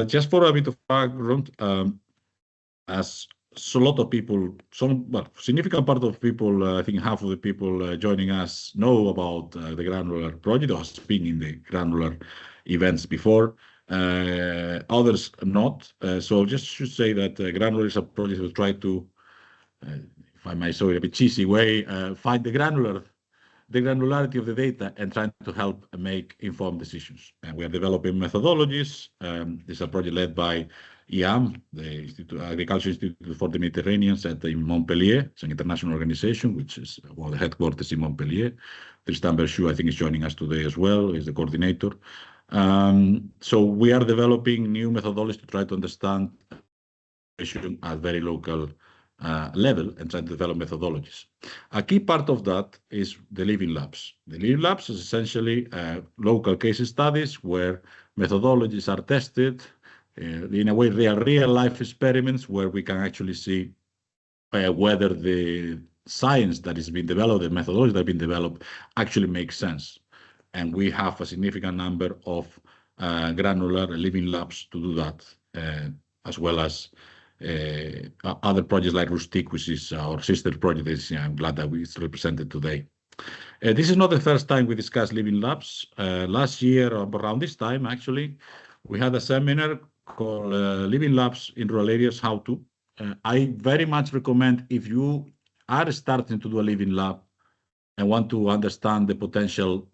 Just for a bit of background, as a lot of people, significant part of people, I think half of the people joining us know about the Granular project or has been in the Granular events before. Others not. So just should say that Granular is a project that try to, if I may say it a bit cheesy way, find the granularity of the data and trying to help make informed decisions. And we are developing methodologies. This is a project led by IAM, the Agriculture Institute for the Mediterranean, set in Montpellier. It's an international organization, which is one of the headquarters in Montpellier. Tristan Berchou, I think, is joining us today as well, is the coordinator. So we are developing new methodologies to try to understand at very local level and try to develop methodologies. A key part of that is the Living Labs. The Living Labs is essentially local case studies where methodologies are tested. In a way, they are real-life experiments where we can actually see whether the science that is being developed, the methodology that has been developed, actually makes sense. And we have a significant number of granular Living Labs to do that, as well as other projects like Rustic, which is our sister project. I'm glad that it's represented today. This is not the first time we discuss Living Labs. Last year, around this time, actually, we had a seminar called Living Labs in Rural Areas, How To. I very much recommend, if you are starting to do a Living Lab and want to understand the potential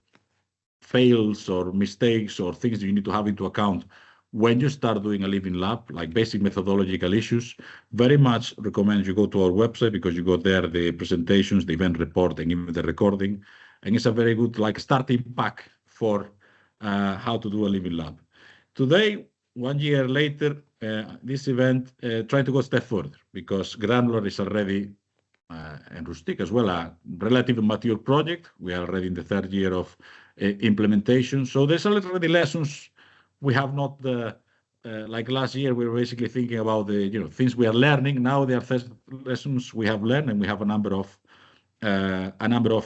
fails or mistakes or things that you need to have into account when you start doing a Living Lab, like basic methodological issues, very much recommend you go to our website, because you got there the presentations, the event report, and even the recording. And it's a very good starting pack for how to do a Living Lab. Today, 1 year later, this event trying to go a step further, because Granular is already, and Rustic as well, a relatively mature project. We are already in the 3rd year of implementation. So there's already lessons we have not, like last year, we were basically thinking about the things we are learning. Now there are first lessons we have learned, and we have a number of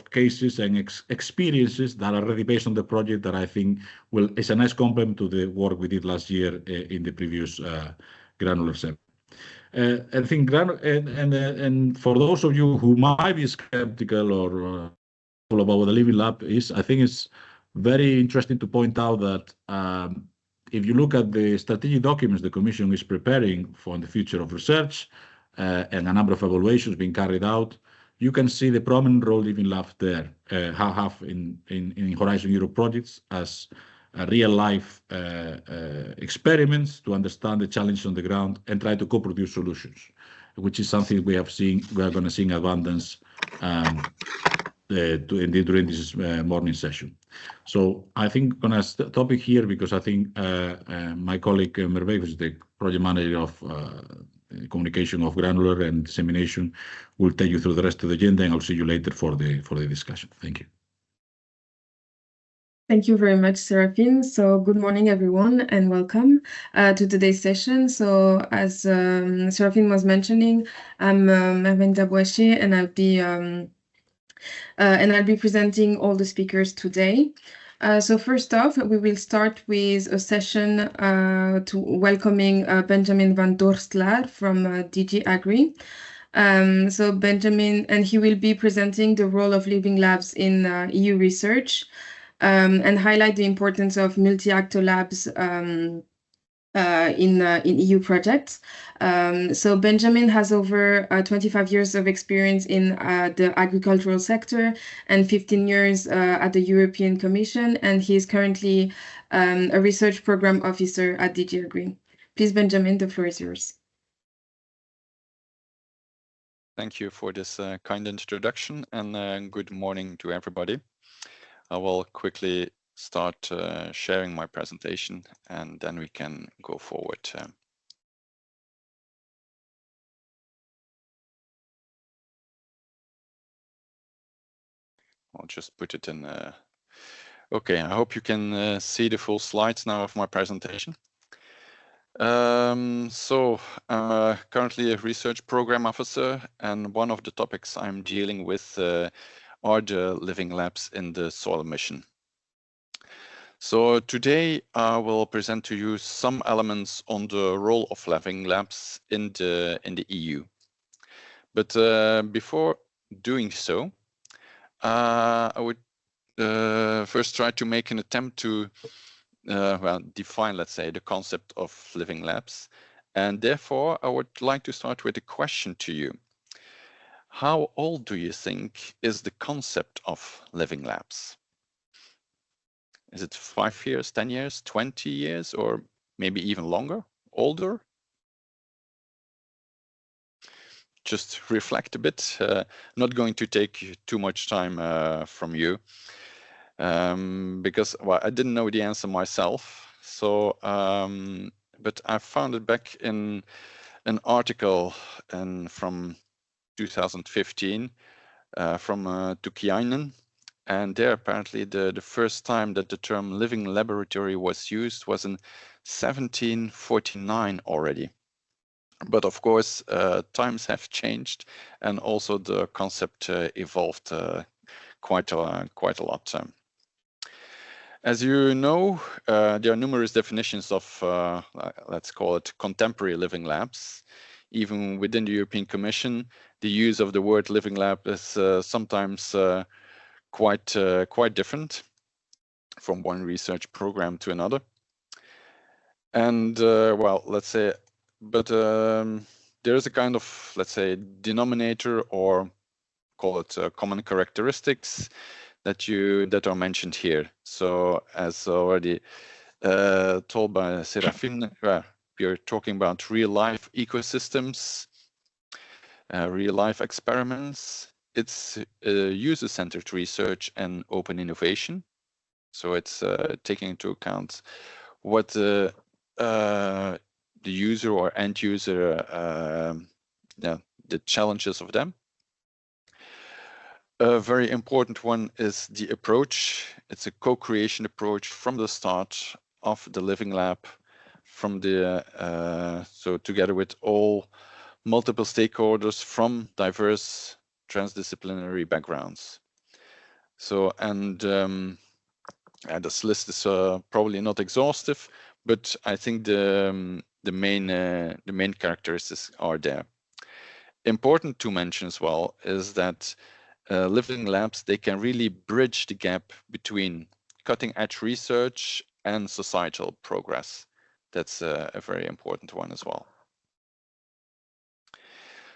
cases and experiences that are already based on the project that I think is a nice complement to the work we did last year in the previous Granular seminar. I think and for those of you who might be skeptical or about what the Living Lab is, I think it's very interesting to point out that if you look at the strategic documents the Commission is preparing for the future of research and a number of evaluations being carried out, you can see the prominent role Living Labs there have in Horizon Europe projects as real-life experiments to understand the challenges on the ground and try to co-produce solutions, which is something we are going to see in abundance during this morning session. So I think I'm going to stop it here, because I think my colleague Merve, who is the project manager of communication of Granular and dissemination, will take you through the rest of the agenda, and I'll see you later for the discussion. Thank you. Thank you very much, Serafin. So good morning, everyone, and welcome to today's session. So as Serafin was mentioning, I'm Merve Ndabwashi, and I'll be presenting all the speakers today. So first off, we will start with a session to welcoming Benjamin van Dorstlaar from DG Agri. So Benjamin, and he will be presenting the role of Living Labs in EU research and highlight the importance of multi-actor labs in EU projects. So Benjamin has over 25 years of experience in the agricultural sector and 15 years at the European Commission, and he is currently a research program officer at DG Agri. Please, Benjamin, the floor is yours. Thank you for this kind introduction, and good morning to everybody. I will quickly start sharing my presentation, and then we can go forward. I'll just put it in. Okay, I hope you can see the full slides now of my presentation. So I'm currently a research program officer, and one of the topics I'm dealing with are the living labs in the soil mission. So today I will present to you some elements on the role of living labs in the EU. But before doing so, I would first try to make an attempt to define, let's say, the concept of living labs. And therefore, I would like to start with a question to you. How old do you think is the concept of living labs? Is it 5 years, 10 years, 20 years, or maybe even longer, older? Just reflect a bit. Not going to take too much time from you because, well, I didn't know the answer myself. So, but I found it back in an article from 2015 from Tukiainen. And there, apparently, the first time that the term living laboratory was used was in 1749 already. But of course, times have changed, and also the concept evolved quite a lot. As you know, there are numerous definitions of, let's call it, contemporary living labs. Even within the European Commission, the use of the word living lab is sometimes quite different from one research program to another. And well, let's say, but there is a kind of, let's say, denominator, or call it common characteristics that are mentioned here. So as already told by Serafin, we're talking about real life ecosystems, real life experiments. It's user-centered research and open innovation. So it's taking into account what the user or end user, the challenges of them. A very important one is the approach. It's a co-creation approach from the start of the living lab, from the so together with all multiple stakeholders from diverse transdisciplinary backgrounds. So, and this list is probably not exhaustive, but I think the main characteristics are there. Important to mention as well is that living labs, they can really bridge the gap between cutting edge research and societal progress. That's a very important one as well.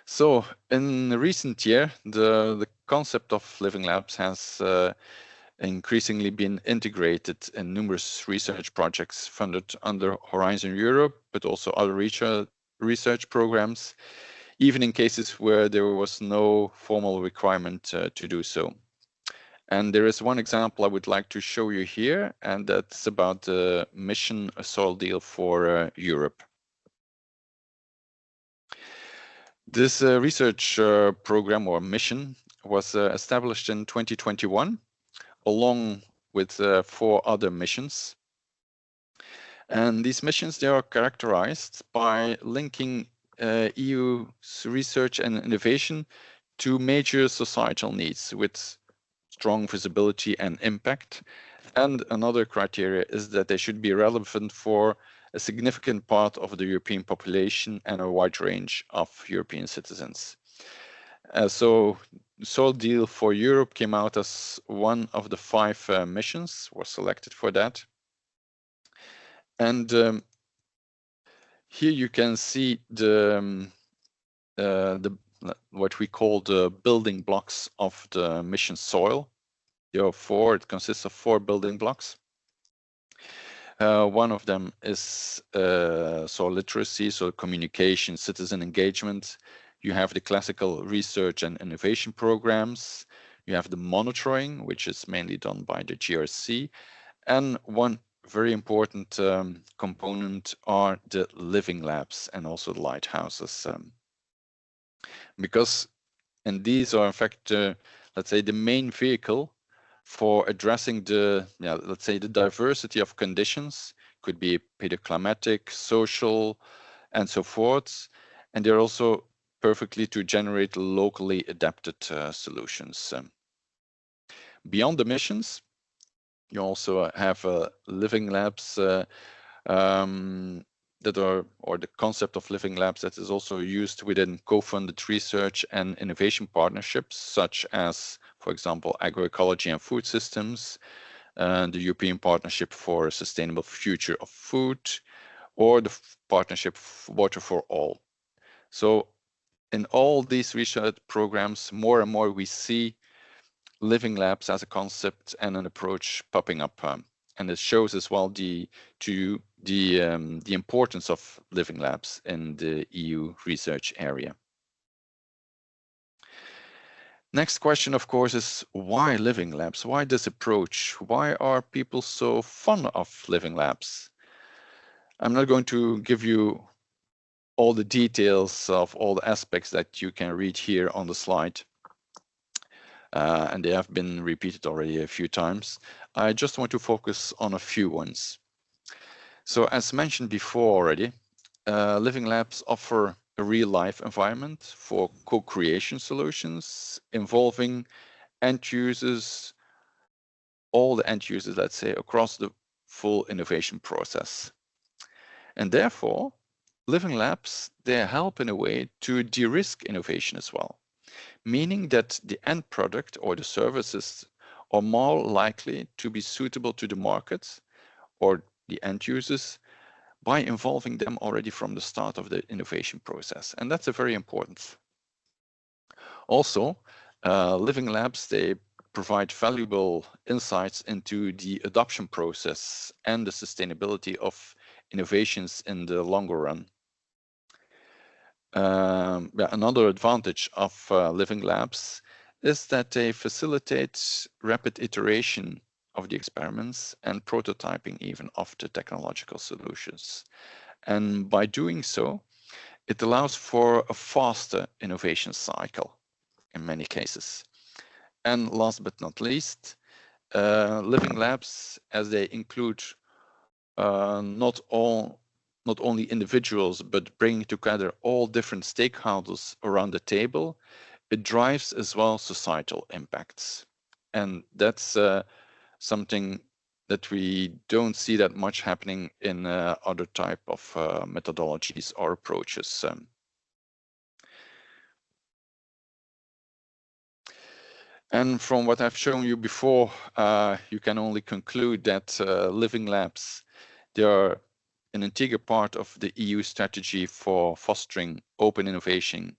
So in the recent year, the concept of living labs has increasingly been integrated in numerous research projects funded under Horizon Europe, but also other research programs, even in cases where there was no formal requirement to do so. And there is one example I would like to show you here, and that's about the mission A Soil Deal for Europe. This research program or mission was established in 2021, along with 4 other missions. And these missions, they are characterized by linking EU's research and innovation to major societal needs with strong visibility and impact. And another criteria is that they should be relevant for a significant part of the European population and a wide range of European citizens. So Soil Deal for Europe came out as one of the 5 missions, was selected for that. And here you can see the what we call the building blocks of the mission soil. There are 4. It consists of 4 building blocks. One of them is soil literacy, so communication, citizen engagement. You have the classical research and innovation programs. You have the monitoring, which is mainly done by the GRC. And one very important component are the living labs and also the lighthouses. And these are in fact, let's say, the main vehicle for addressing the, let's say, the diversity of conditions could be pedoclimatic, social, and so forth. And they're also perfectly to generate locally adapted solutions. Beyond the missions, you also have living labs that are, or the concept of living labs that is also used within co-funded research and innovation partnerships, such as, for example, agroecology and food systems, the European Partnership for a Sustainable Future of Food, or the Partnership Water for All. So in all these research programs, more and more we see living labs as a concept and an approach popping up. And it shows as well the importance of living labs in the EU research area. Next question, of course, is why living labs? Why this approach? Why are people so fond of living labs? I'm not going to give you all the details of all the aspects that you can read here on the slide. And they have been repeated already a few times. I just want to focus on a few ones. So as mentioned before already, living labs offer a real-life environment for co-creation solutions involving end users, all the end users, let's say, across the full innovation process. And therefore, living labs, they help in a way to de-risk innovation as well, meaning that the end product or the services are more likely to be suitable to the market or the end users by involving them already from the start of the innovation process. And that's a very important. Also, living labs, they provide valuable insights into the adoption process and the sustainability of innovations in the longer run. Another advantage of living labs is that they facilitate rapid iteration of the experiments and prototyping even of the technological solutions. And by doing so, it allows for a faster innovation cycle in many cases. And last but not least, living labs, as they include not only individuals, but bringing together all different stakeholders around the table, it drives as well societal impacts. And that's something that we don't see that much happening in other type of methodologies or approaches. And from what I've shown you before, you can only conclude that living labs, they are an integral part of the EU strategy for fostering open innovation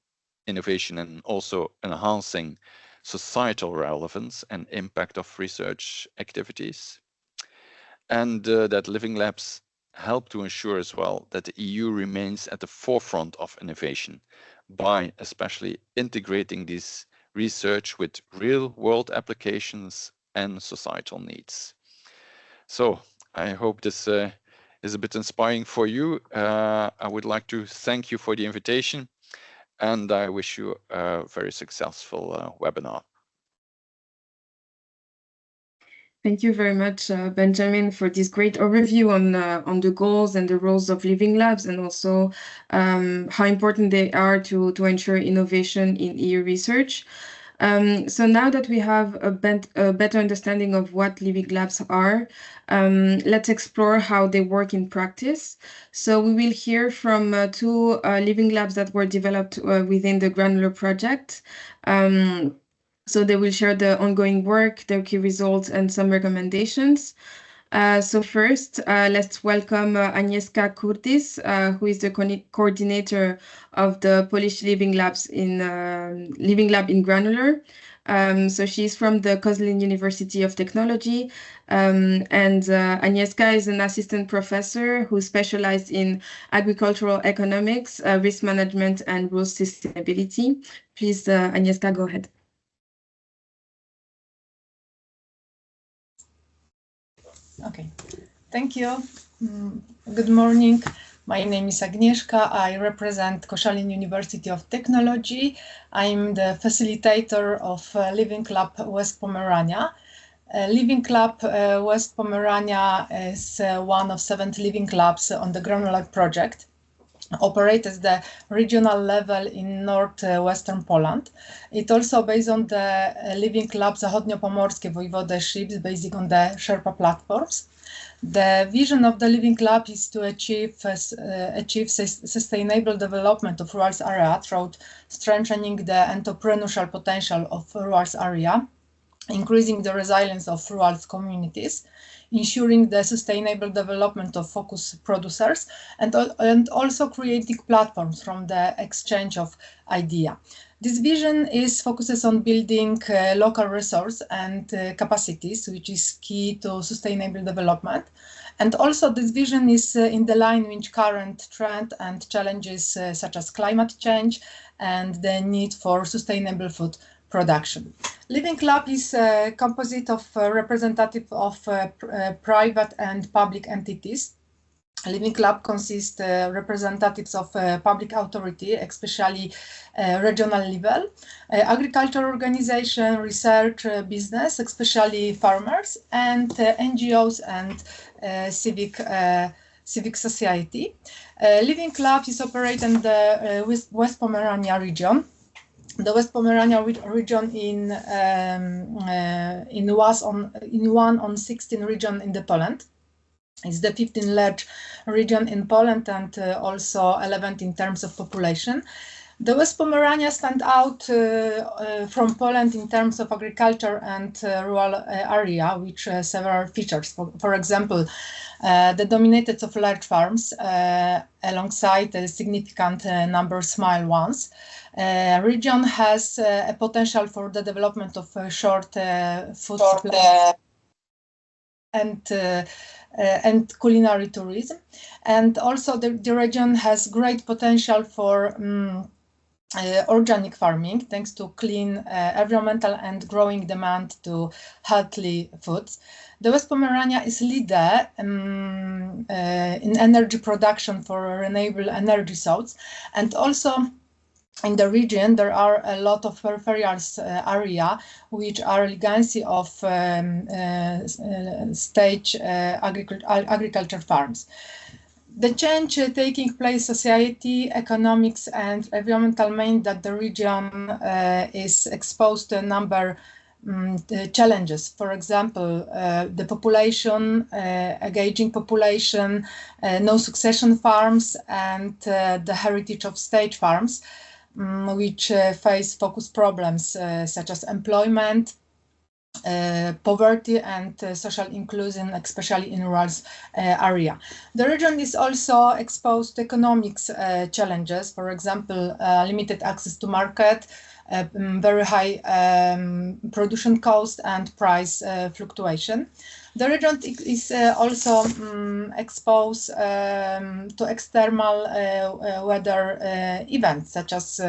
and also enhancing societal relevance and impact of research activities. And that living labs help to ensure as well that the EU remains at the forefront of innovation by especially integrating this research with real-world applications and societal needs. So I hope this is a bit inspiring for you. I would like to thank you for the invitation, and I wish you a very successful webinar. Thank you very much, Benjamin, for this great overview on the goals and the roles of living labs, and also how important they are to ensure innovation in EU research. So now that we have a better understanding of what living labs are, let's explore how they work in practice. So we will hear from two living labs that were developed within the Granular project. So they will share the ongoing work, their key results, and some recommendations. So first, let's welcome Agnieszka Curtis, who is the coordinator of the Polish Living Lab in Granular. So she's from the Kozlin University of Technology, and Agnieszka is an assistant professor who specialized in agricultural economics, risk management, and rural sustainability. Please, Agnieszka, go ahead. Okay, thank you. Good morning. My name is Agnieszka. I represent Koszalin University of Technology. I'm the facilitator of Living Lab West Pomerania. Living Club West Pomerania is one of 7 living clubs on the Groundnut project, operate at the regional level in northwestern Poland. It also based on the Living Club Zachodniopomorskie Voivodeships, based on the Sherpa platforms. The vision of the Living Club is to achieve sustainable development of rural area through strengthening the entrepreneurial potential of rural area, increasing the resilience of rural communities, ensuring the sustainable development of focus producers, and also creating platforms from the exchange of idea. This vision focuses on building local resource and capacities, which is key to sustainable development. And also this vision is in the line with current trend and challenges such as climate change and the need for sustainable food production. Living Club is composite of representative of private and public entities. Living Club consists representatives of public authority, especially regional level, agriculture organization, research, business, especially farmers, and NGOs and civic society. Living Club is operated in the West Pomerania region. The West Pomerania region in one on 16 region in the Poland. It's the 15th large region in Poland and also 11th in terms of population. The West Pomerania stand out from Poland in terms of agriculture and rural area, which several features. For example, the dominated of large farms alongside a significant number of small ones. Region has a potential for the development of short food supply and culinary tourism, and also the region has great potential for organic farming, thanks to clean environmental and growing demand to healthy foods. The West Pomerania is leader in energy production for renewable energy sources, and also in the region there are a lot of peripheral area which are legacy of stage agriculture farms. The change taking place society, economics and environmental mean that the region is exposed to a number challenges. For example, the population, aging population, no succession farms, and the heritage of state farms, which face focus problems such as employment, poverty and social inclusion, especially in rural area. The region is also exposed to economics challenges, for example, limited access to market, very high production cost and price fluctuation. The region is also exposed to external weather events such as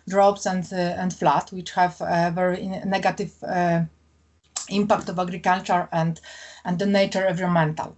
droughts and flood, which have a very negative impact of agriculture and the nature environmental.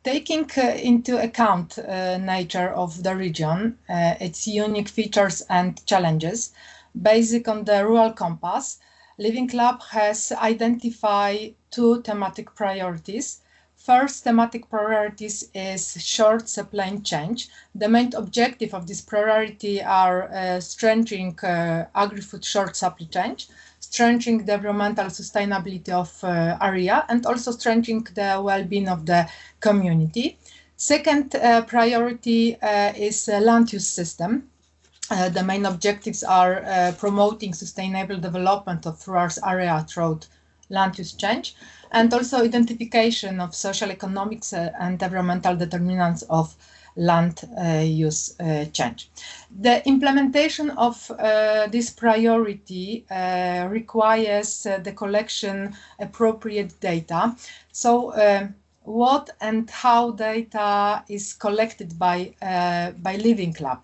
Taking into account nature of the region, its unique features and challenges, based on the rural compass, Living Club has identified 2 thematic priorities. First thematic priorities is short supply change. The main objective of this priority are strengthening agri-food short supply chain, strengthening the environmental sustainability of area, and also strengthening the well-being of the community. Second priority is land use system. The main objectives are promoting sustainable development of rural area through land use change, and also identification of social, economics and environmental determinants of land use change. The implementation of this priority requires the collection appropriate data. So what and how data is collected by Living Club?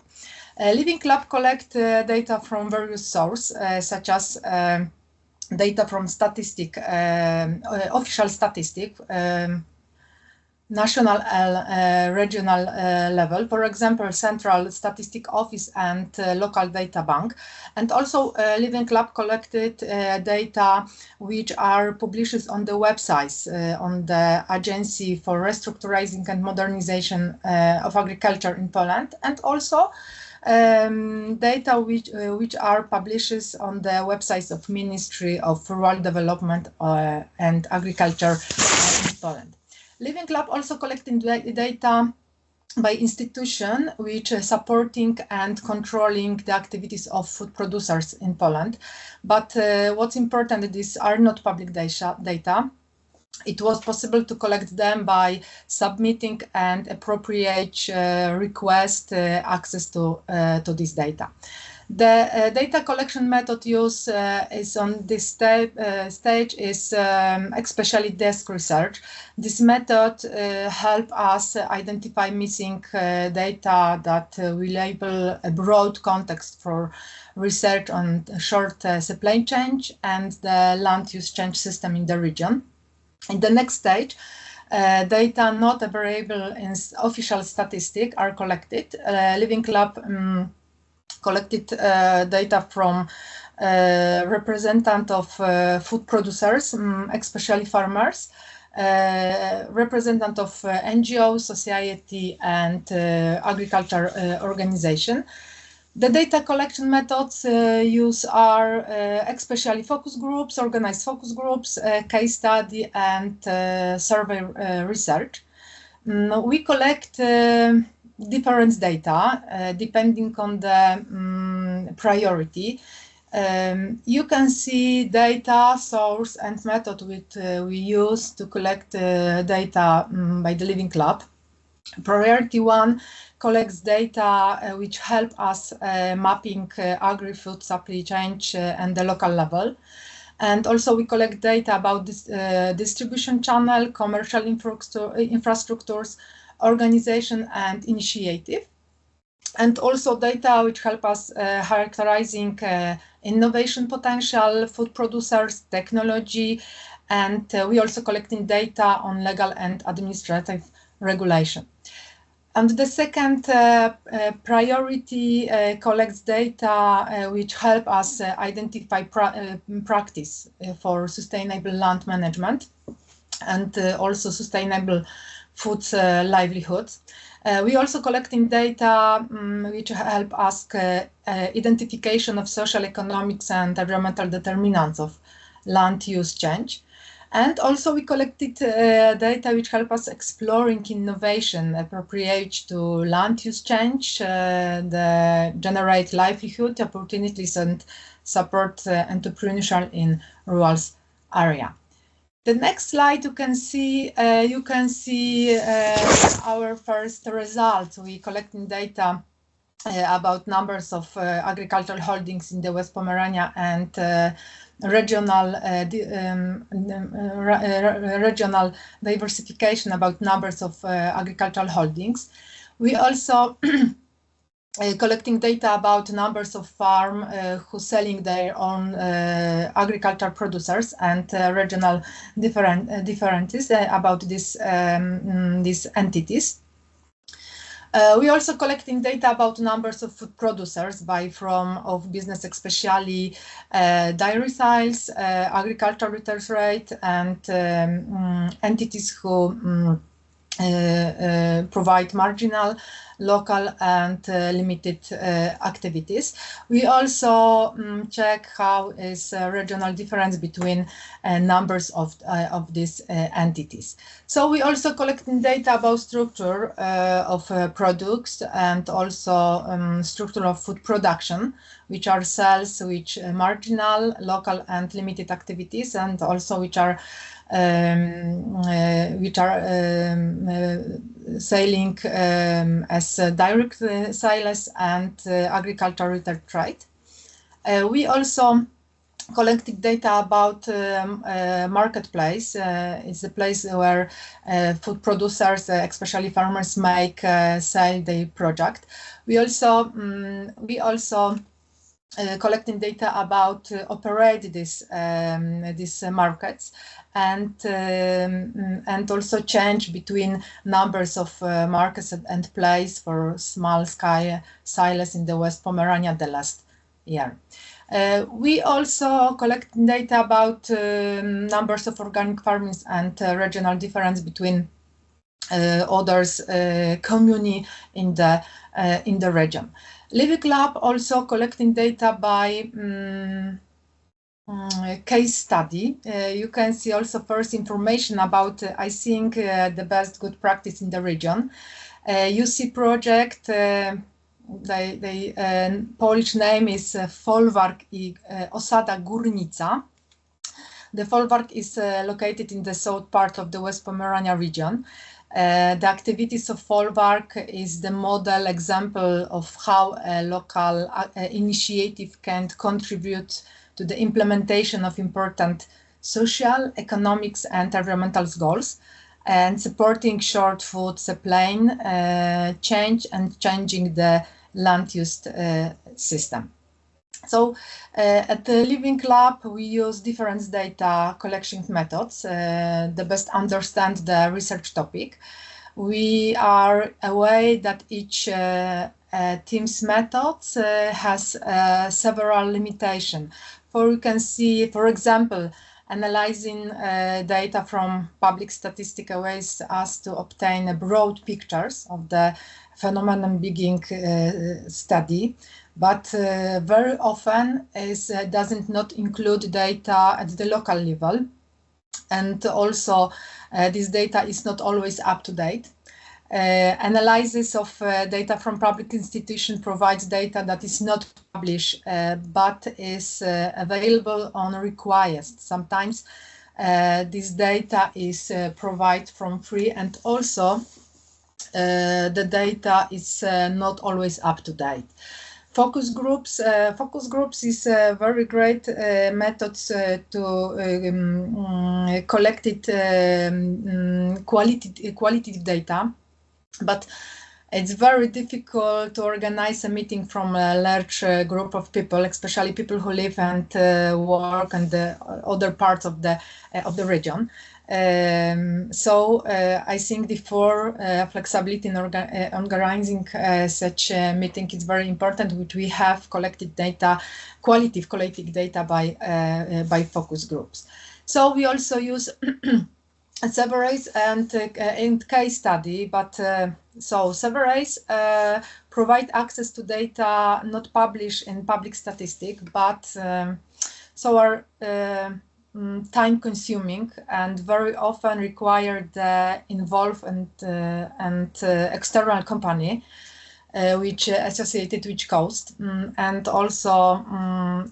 Living Club collect data from various sources, such as data from official statistic, national regional level, for example, Central Statistic Office and local data bank. And also Living Lab collected data which are published on the websites on the Agency for Restructuring and Modernization of Agriculture in Poland, and also data which are published on the websites of Ministry of Rural Development and Agriculture in Poland. Living Lab also collecting data by institution which are supporting and controlling the activities of food producers in Poland. But what's important, these are not public data. It was possible to collect them by submitting and appropriate request access to this data. The data collection method used is on this stage is especially desk research. This method help us identify missing data that will enable a broad context for research on short supply chain and the land use change system in the region. In the next stage, data not available in official statistics are collected. Living Lab collected data from representatives of food producers, especially farmers, representatives of NGO, society, and agriculture organization. The data collection methods used are especially focus groups, organized focus groups, case study, and survey research. We collect different data depending on the priority. You can see data source and method which we use to collect data by the Living Lab. Priority 1 collects data which help us mapping agri-food supply chain and the local level. And also we collect data about this distribution channel, commercial infrastructures, organization and initiative. And also data which help us characterizing innovation potential, food producers, technology, and we also collecting data on legal and administrative regulation. And the second priority collects data which help us identify practice for sustainable land management and also sustainable food livelihoods. We also collecting data which help us identification of social, economics and environmental determinants of land use change. And also we collected data which help us exploring innovation appropriate to land use change, the generate livelihood opportunities and support entrepreneurship in rural area. The next slide you can see our first results. We collecting data about numbers of agricultural holdings in the West Pomerania and regional diversification about numbers of agricultural holdings. We also collecting data about numbers of farm who selling their own agricultural producers and regional differences about these entities. We also collecting data about numbers of food producers of business, especially dairy sales, agricultural return rate, and entities who provide marginal, local, and limited activities. We also check how is regional difference between numbers of these entities. So we also collecting data about structure of products and also structure of food production, which are sales, which marginal, local, and limited activities, and also which are selling as direct sales and agricultural return trade. We also collected data about marketplace. It's a place where food producers, especially farmers, sell their product. We also collecting data about operate these markets, and also change between numbers of markets and place for small scale silos in the West Pomerania the last year. We also collect data about numbers of organic farmings and regional difference between others community in the region. Living Lab also collecting data by case study. You can see also first information about, I think, the best good practice in the region. UC project, Polish name is Folwark i Osada Górnicza. The Folwark is located in the south part of the West Pomerania region. The activities of Folwark is the model example of how a local initiative can contribute to the implementation of important social, economics, and environmental goals, and supporting short food supply change and changing the land use system. So at the Living Lab, we use different data collection methods, the best understand the research topic. We are aware that each team's methods has several limitations. You can see, for example, analyzing data from public statistic allows us to obtain a broad pictures of the phenomenon being study, but very often doesn't not include data at the local level, and also this data is not always up to date. Analysis of data from public institution provides data that is not published but is available on request. Sometimes this data is provided from free, and also the data is not always up to date. Focus groups is a very great methods to collect qualitative data, but it's very difficult to organize a meeting from a large group of people, especially people who live and work in the other parts of the region. So I think therefore flexibility in organizing such a meeting is very important, which we have collected data, qualitative data by focus groups. So we also use surveys and case study, but so surveys provide access to data not published in public statistics, but so are time-consuming and very often require the involved and external company, which associated with cost, and also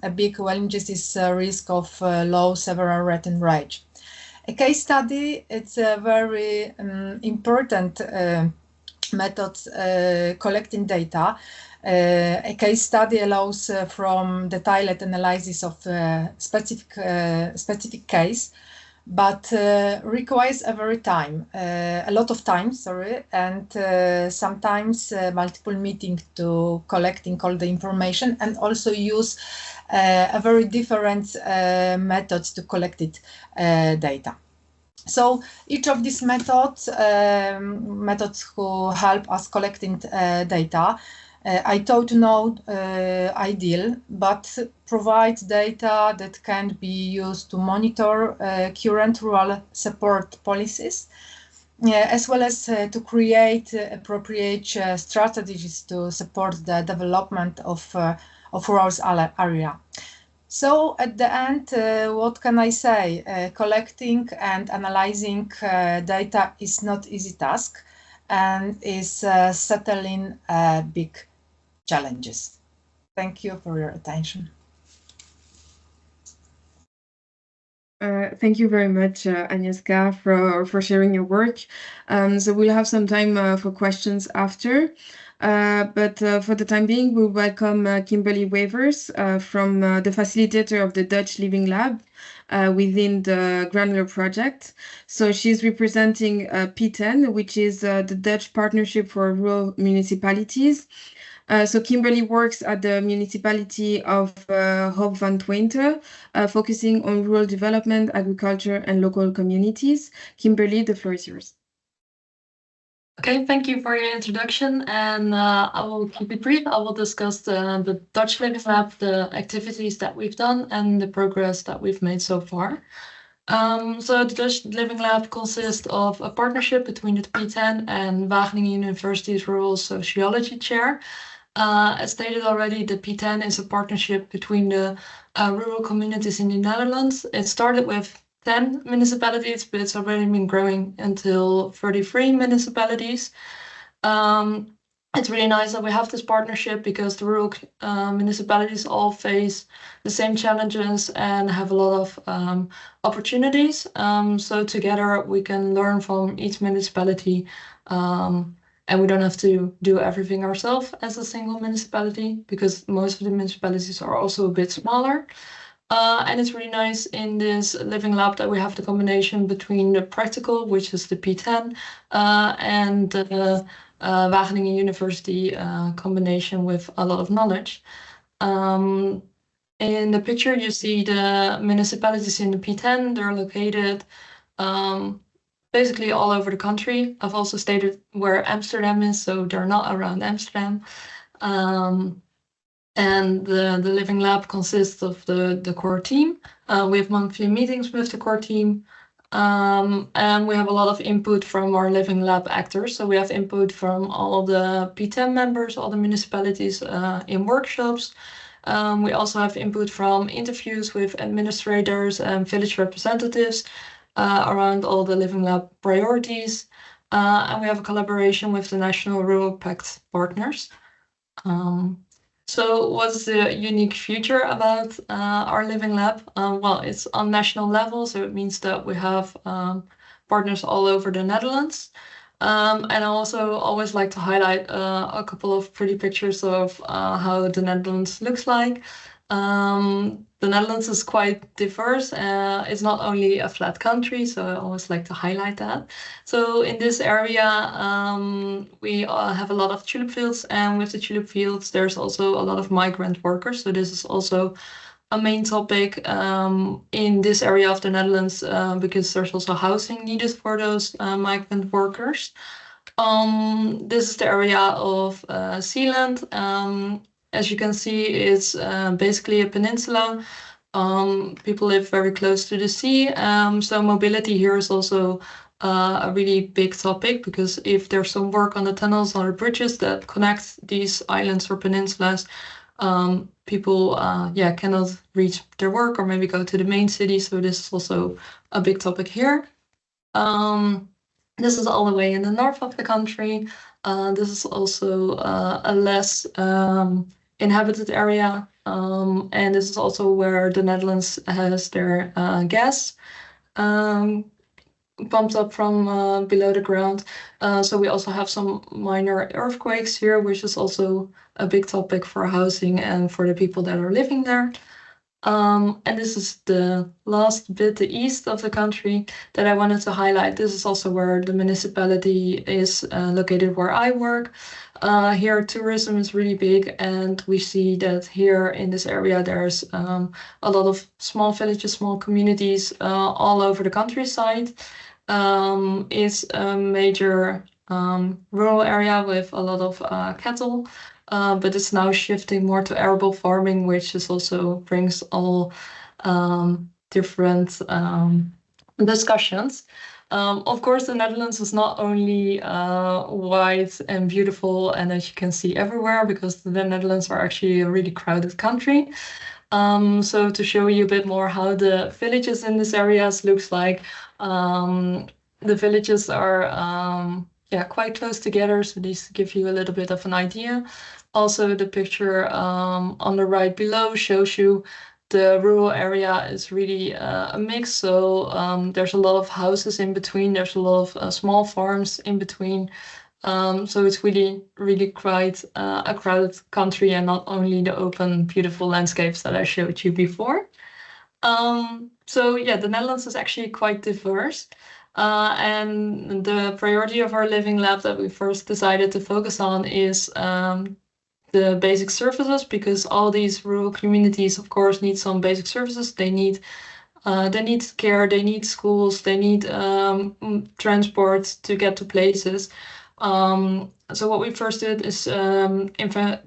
a big challenges is risk of low several rating rate. A case study, it's a very important method collecting data. A case study allows from detailed analysis of specific case, but requires a lot of time, and sometimes multiple meetings to collecting all the information, and also use a very different methods to collect data. So each of these methods who help us collecting data, I don't know ideal, but provides data that can be used to monitor current rural support policies, as well as to create appropriate strategies to support the development of rural area. So at the end, what can I say? Collecting and analyzing data is not easy task, and is settling big challenges. Thank you for your attention. Thank you very much, Agnieszka, for sharing your work. So we'll have some time for questions after. But for the time being, we'll welcome Kimberly Wavers from the facilitator of the Dutch Living Lab within the Granular project. So she's representing P10, which is the Dutch Partnership for Rural Municipalities. So Kimberly works at the municipality of Hof van Twente, focusing on rural development, agriculture, and local communities. Kimberly, the floor is yours. Okay, thank you for your introduction, and I will keep it brief. I will discuss the Dutch Living Lab, the activities that we've done, and the progress that we've made so far. So the Dutch Living Lab consists of a partnership between the P10 and Wageningen University's Rural Sociology Chair. As stated already, the P10 is a partnership between the rural communities in the Netherlands. It started with 10 municipalities, but it's already been growing until 33 municipalities. It's really nice that we have this partnership because the rural municipalities all face the same challenges and have a lot of opportunities. So together we can learn from each municipality, and we don't have to do everything ourselves as a single municipality because most of the municipalities are also a bit smaller. And it's really nice in this Living Lab that we have the combination between the practical, which is the P10, and the Wageningen University combination with a lot of knowledge. In the picture, you see the municipalities in the P10. They're located basically all over the country. I've also stated where Amsterdam is, so they're not around Amsterdam. And the Living Lab consists of the core team. We have monthly meetings with the core team. And we have a lot of input from our Living Lab actors. So we have input from all the P10 members, all the municipalities in workshops. We also have input from interviews with administrators and village representatives around all the Living Lab priorities. And we have a collaboration with the National Rural Pact partners. So what's the unique feature about our Living Lab? Well, it's on national level, so it means that we have partners all over the Netherlands. And I also always like to highlight a couple of pretty pictures of how the Netherlands looks like. The Netherlands is quite diverse. It's not only a flat country, so I always like to highlight that. So in this area, we have a lot of tulip fields, and with the tulip fields, there's also a lot of migrant workers. So this is also a main topic in this area of the Netherlands because there's also housing needed for those migrant workers. This is the area of Zeeland. As you can see, it's basically a peninsula. People live very close to the sea. So mobility here is also a really big topic because if there's some work on the tunnels or the bridges that connect these islands or peninsulas, people cannot reach their work or maybe go to the main city. So this is also a big topic here. This is all the way in the north of the country. This is also a less inhabited area, and this is also where the Netherlands has their gas pumped up from below the ground. So we also have some minor earthquakes here, which is also a big topic for housing and for the people that are living there. And this is the last bit, the east of the country, that I wanted to highlight. This is also where the municipality is located, where I work. Here, tourism is really big, and we see that here in this area, there's a lot of small villages, small communities all over the countryside. It's a major rural area with a lot of cattle. But it's now shifting more to arable farming, which is also brings all different discussions. Of course, the Netherlands is not only white and beautiful and as you can see everywhere, because the Netherlands are actually a really crowded country. So to show you a bit more how the villages in these areas looks like, the villages are quite close together, so these give you a little bit of an idea. Also, the picture on the right below shows you the rural area is really a mix. So there's a lot of houses in between. There's a lot of small farms in between. So it's really, really quite a crowded country, and not only the open, beautiful landscapes that I showed you before. So yeah, the Netherlands is actually quite diverse. And the priority of our Living Lab that we first decided to focus on is the basic services, because all these rural communities, of course, need some basic services. They need care, they need schools, they need transport to get to places. So what we first did is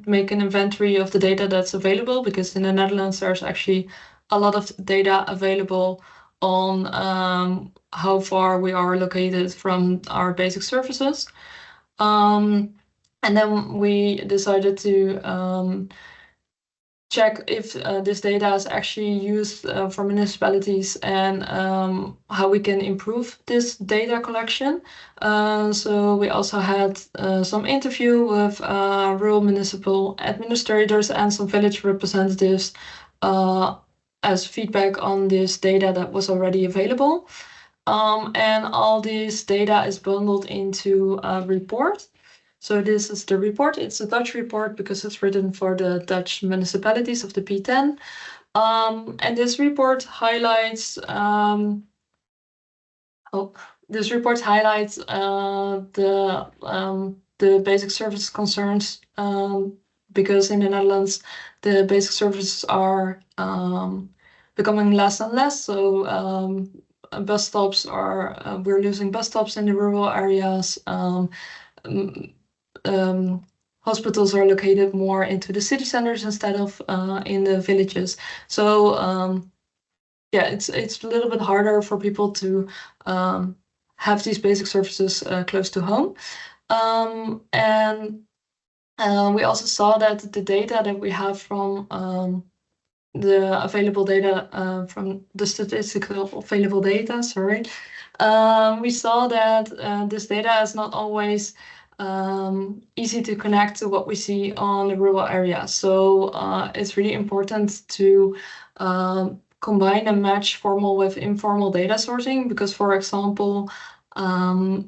make an inventory of the data that's available, because in the Netherlands there's actually a lot of data available on how far we are located from our basic services. And then we decided to check if this data is actually used for municipalities, and how we can improve this data collection. So we also had some interview with rural municipal administrators and some village representatives as feedback on this data that was already available. And all this data is bundled into a report. So this is the report. It's a Dutch report because it's written for the Dutch municipalities of the P10. And this report highlights the basic service concerns, because in the Netherlands the basic services are becoming less and less. So bus stops are we're losing bus stops in the rural areas. Hospitals are located more into the city centers instead of in the villages. So yeah, it's a little bit harder for people to have these basic services close to home. And we also saw that the data that we have from the available data from the statistical available data, we saw that this data is not always easy to connect to what we see on the rural area. So it's really important to combine and match formal with informal data sorting, because, for example,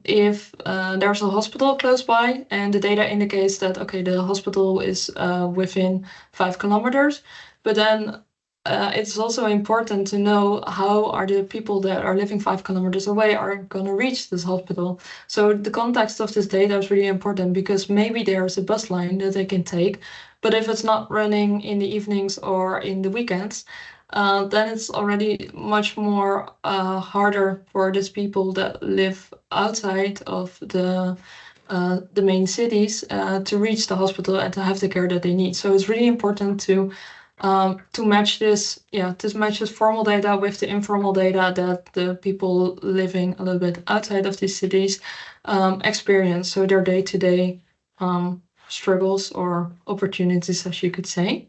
if there's a hospital close by and the data indicates that, okay, the hospital is within 5 kilometers, but then it's also important to know how are the people that are living 5 kilometers away are going to reach this hospital. So the context of this data is really important, because maybe there's a bus line that they can take, but if it's not running in the evenings or in the weekends, then it's already much more harder for these people that live outside of the main cities to reach the hospital and to have the care that they need. So it's really important to match this formal data with the informal data that the people living a little bit outside of these cities experience. So their day-to-day struggles or opportunities, as you could say.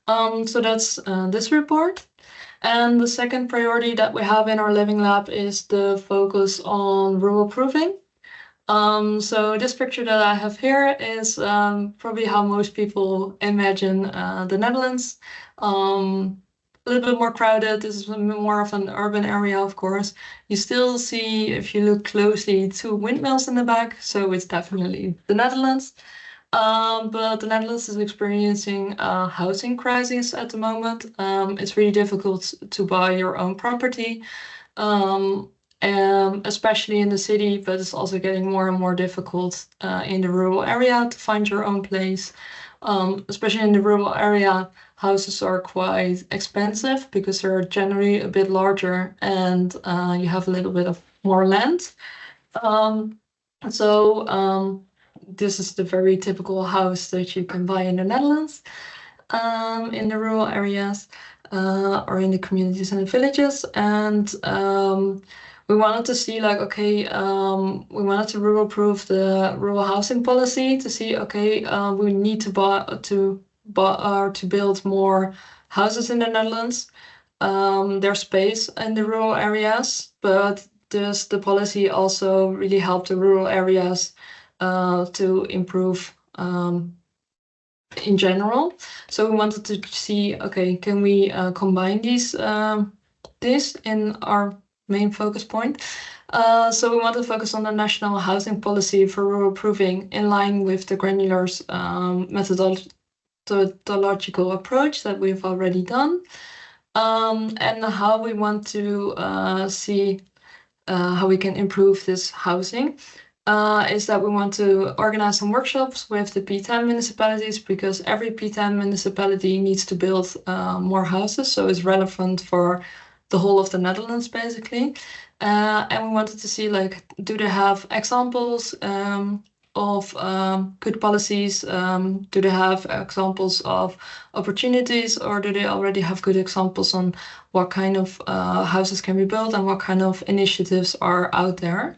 So that's this report. And the second priority that we have in our Living Lab is the focus on rural proofing. So this picture that I have here is probably how most people imagine the Netherlands. A little bit more crowded. This is more of an urban area, of course. You still see, if you look closely, 2 windmills in the back, so it's definitely the Netherlands. But the Netherlands is experiencing a housing crisis at the moment. It's really difficult to buy your own property. Especially in the city, but it's also getting more and more difficult in the rural area to find your own place. Especially in the rural area, houses are quite expensive because they're generally a bit larger and you have a little bit of more land. This is the very typical house that you can buy in the Netherlands, in the rural areas or in the communities and the villages. And we wanted to see, like, okay, we wanted to rural-proof the rural housing policy to see, okay, we need to build more houses in the Netherlands. There's space in the rural areas, but does the policy also really help the rural areas to improve in general? So we wanted to see, okay, can we combine this in our main focus point. So we want to focus on the national housing policy for rural proofing in line with the granular methodological approach that we've already done, and how we want to see how we can improve this housing. is that we want to organize some workshops with the P10 municipalities, because every P10 municipality needs to build more houses, so it's relevant for the whole of the Netherlands, basically. And we wanted to see, like, do they have examples of good policies? Do they have examples of opportunities, or do they already have good examples on what kind of houses can be built and what kind of initiatives are out there?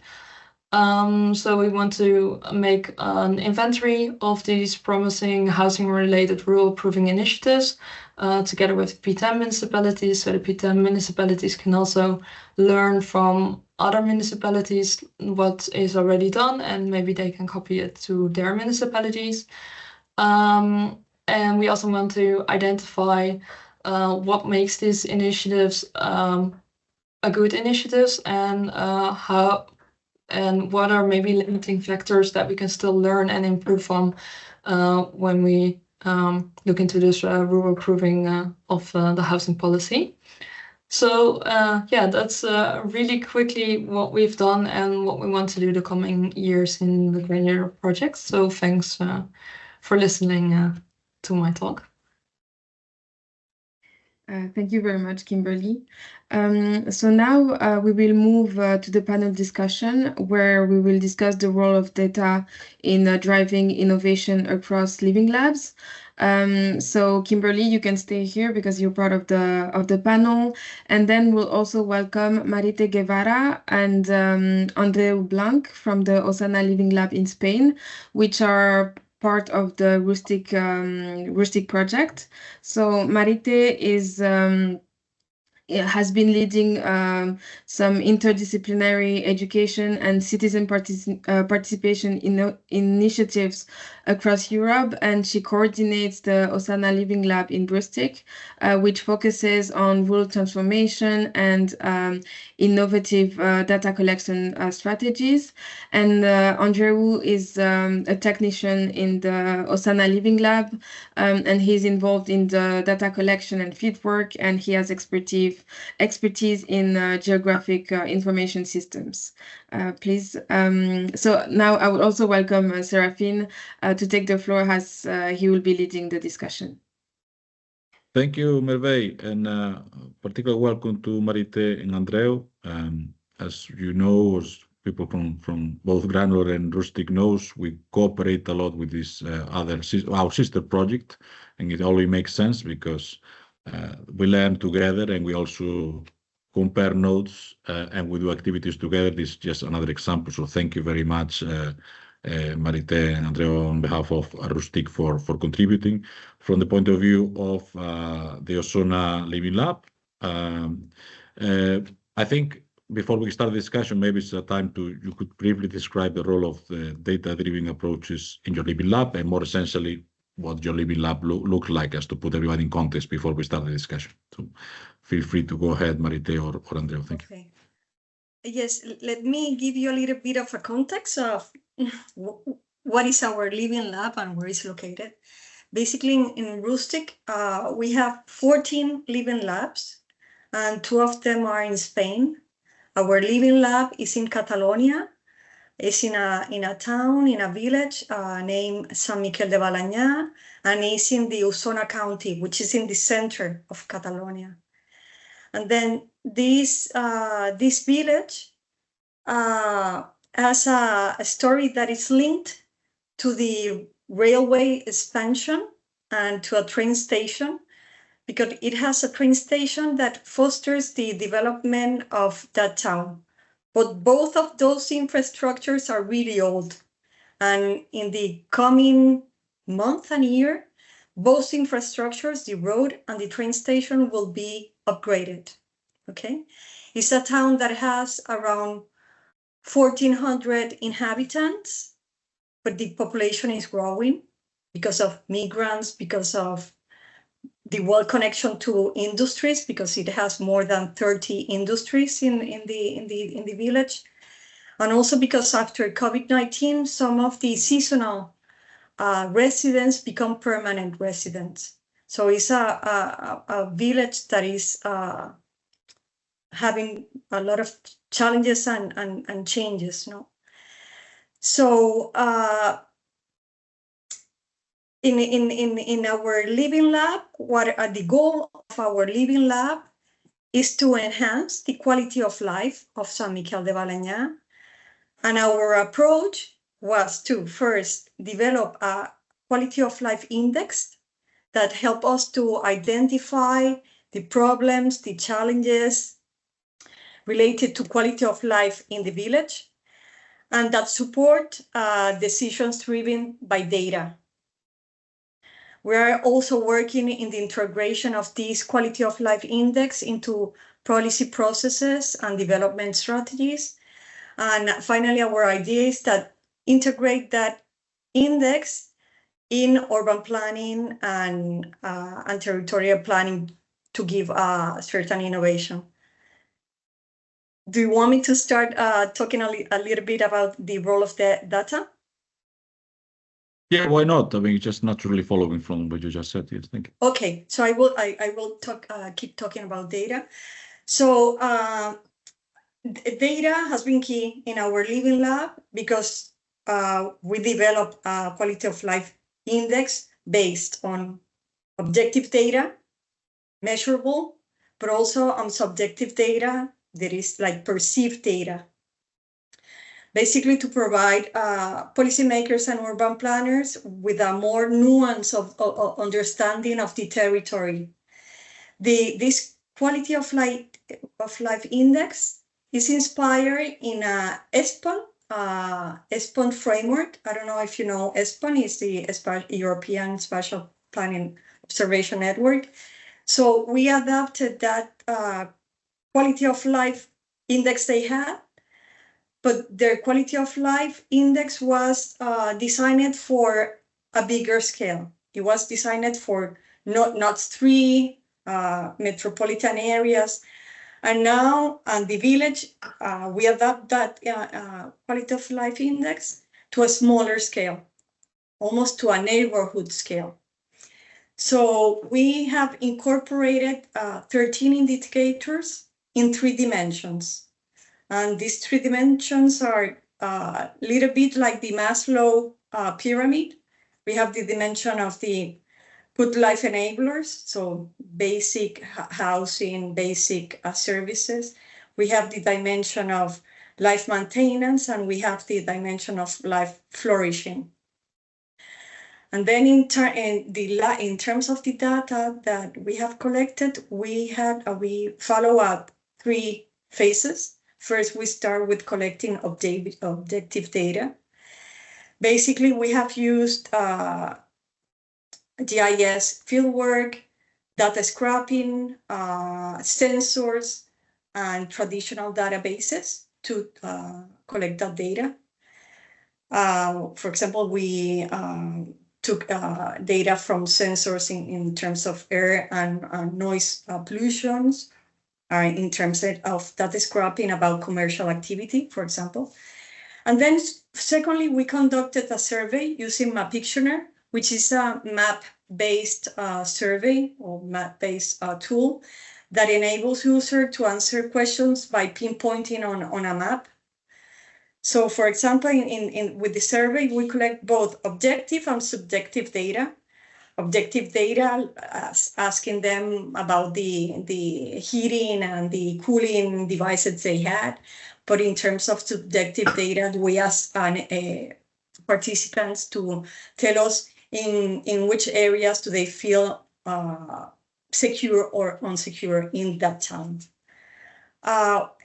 So we want to make an inventory of these promising housing-related rural-proofing initiatives together with P10 municipalities, so the P10 municipalities can also learn from other municipalities what is already done, and maybe they can copy it to their municipalities. And we also want to identify what makes these initiatives a good initiatives, and how and what are maybe limiting factors that we can still learn and improve on when we look into this rural proofing of the housing policy. So yeah, that's really quickly what we've done and what we want to do the coming years in the Granular project. So thanks for listening to my talk. Thank you very much, Kimberly. So now we will move to the panel discussion, where we will discuss the role of data in driving innovation across living labs. So Kimberly, you can stay here because you're part of the panel, and then we'll also welcome Marite Guevara and Andreu Blanc from the Osana Living Lab in Spain, which are part of the Rustic project. So Marite has been leading some interdisciplinary education and citizen participation initiatives across Europe, and she coordinates the Osana Living Lab in Rustic, which focuses on rural transformation and innovative data collection strategies. And Andreu is a technician in the Osana Living Lab, and he's involved in the data collection and fieldwork, and he has expertise in geographic information systems. Please. So now I would also welcome Serafin to take the floor, as he will be leading the discussion. Thank you, Merve, and particular welcome to Marite and Andreu. As you know, as people from both Granular and Rustic knows, we cooperate a lot with this our sister project, and it only makes sense because we learn together and we also compare notes and we do activities together. This is just another example. So thank you very much, Marite and Andreu, on behalf of Rustic for contributing. From the point of view of the Osana Living Lab, I think before we start the discussion, maybe it's a time you could briefly describe the role of the data-driven approaches in your Living Lab, and more essentially, what your Living Lab looks like, as to put everybody in context before we start the discussion. So feel free to go ahead, Marite or Andreu. Thank you. Yes, let me give you a little bit of a context of what is our Living Lab and where it's located. Basically, in Rustic, we have 14 Living Labs, and 2 of them are in Spain. Our Living Lab is in Catalonia. It's in a town, in a village named San Miquel de Balañá, and it's in the Osona County, which is in the center of Catalonia. And then this village has a story that is linked to the railway expansion and to a train station, because it has a train station that fosters the development of that town. But both of those infrastructures are really old. And in the coming month and year, both infrastructures, the road and the train station, will be upgraded. Okay? It's a town that has around 1,400 inhabitants, but the population is growing because of migrants, because of the well connection to industries, because it has more than 30 industries in the village, and also because after COVID-19, some of the seasonal residents become permanent residents. So it's a village that is having a lot of challenges and changes. No? So in our living lab, what the goal of our living lab is to enhance the quality of life of San Miquel de Baleña. And our approach was to first develop a quality of life index that help us to identify the problems, the challenges related to quality of life in the village, and that support decisions driven by data. We are also working in the integration of this quality of life index into policy processes and development strategies. And finally, our idea is that integrate that index in urban planning and territorial planning to give a certain innovation. Do you want me to start talking a little bit about the role of the data? Yeah, why not? I mean, just naturally following from what you just said. Yes, thank you. Okay, so I will talk keep talking about data. So data has been key in our living lab because we developed a quality of life index based on objective data, measurable, but also on subjective data that is like perceived data. Basically to provide policymakers and urban planners with a more nuance of understanding of the territory. This quality of life index is inspired in ESPON framework. I don't know if you know ESPON is the European Spatial Planning Observation Network. So we adapted that quality of life index they had, but their quality of life index was designed for a bigger scale. It was designed for not 3 metropolitan areas. And now on the village, we adapt that quality of life index to a smaller scale, almost to a neighborhood scale. So we have incorporated 13 indicators in 3 dimensions. And these 3 dimensions are a little bit like the Maslow pyramid. We have the dimension of the good life enablers, so basic housing, basic services. We have the dimension of life maintenance, and we have the dimension of life flourishing. And then in terms of the data that we have collected, we follow up 3 phases. First, we start with collecting objective data. Basically, we have used GIS fieldwork, data scrapping, sensors, and traditional databases to collect that data. For example, we took data from sensors in terms of air and noise pollutions, in terms of data scrapping about commercial activity, for example. And then secondly, we conducted a survey using Mapictioner, which is a map-based survey or map-based tool that enables users to answer questions by pinpointing on a map. So for example, with the survey, we collect both objective and subjective data. Objective data, asking them about the heating and the cooling devices they had. But in terms of subjective data, we ask participants to tell us in which areas do they feel secure or insecure in that town.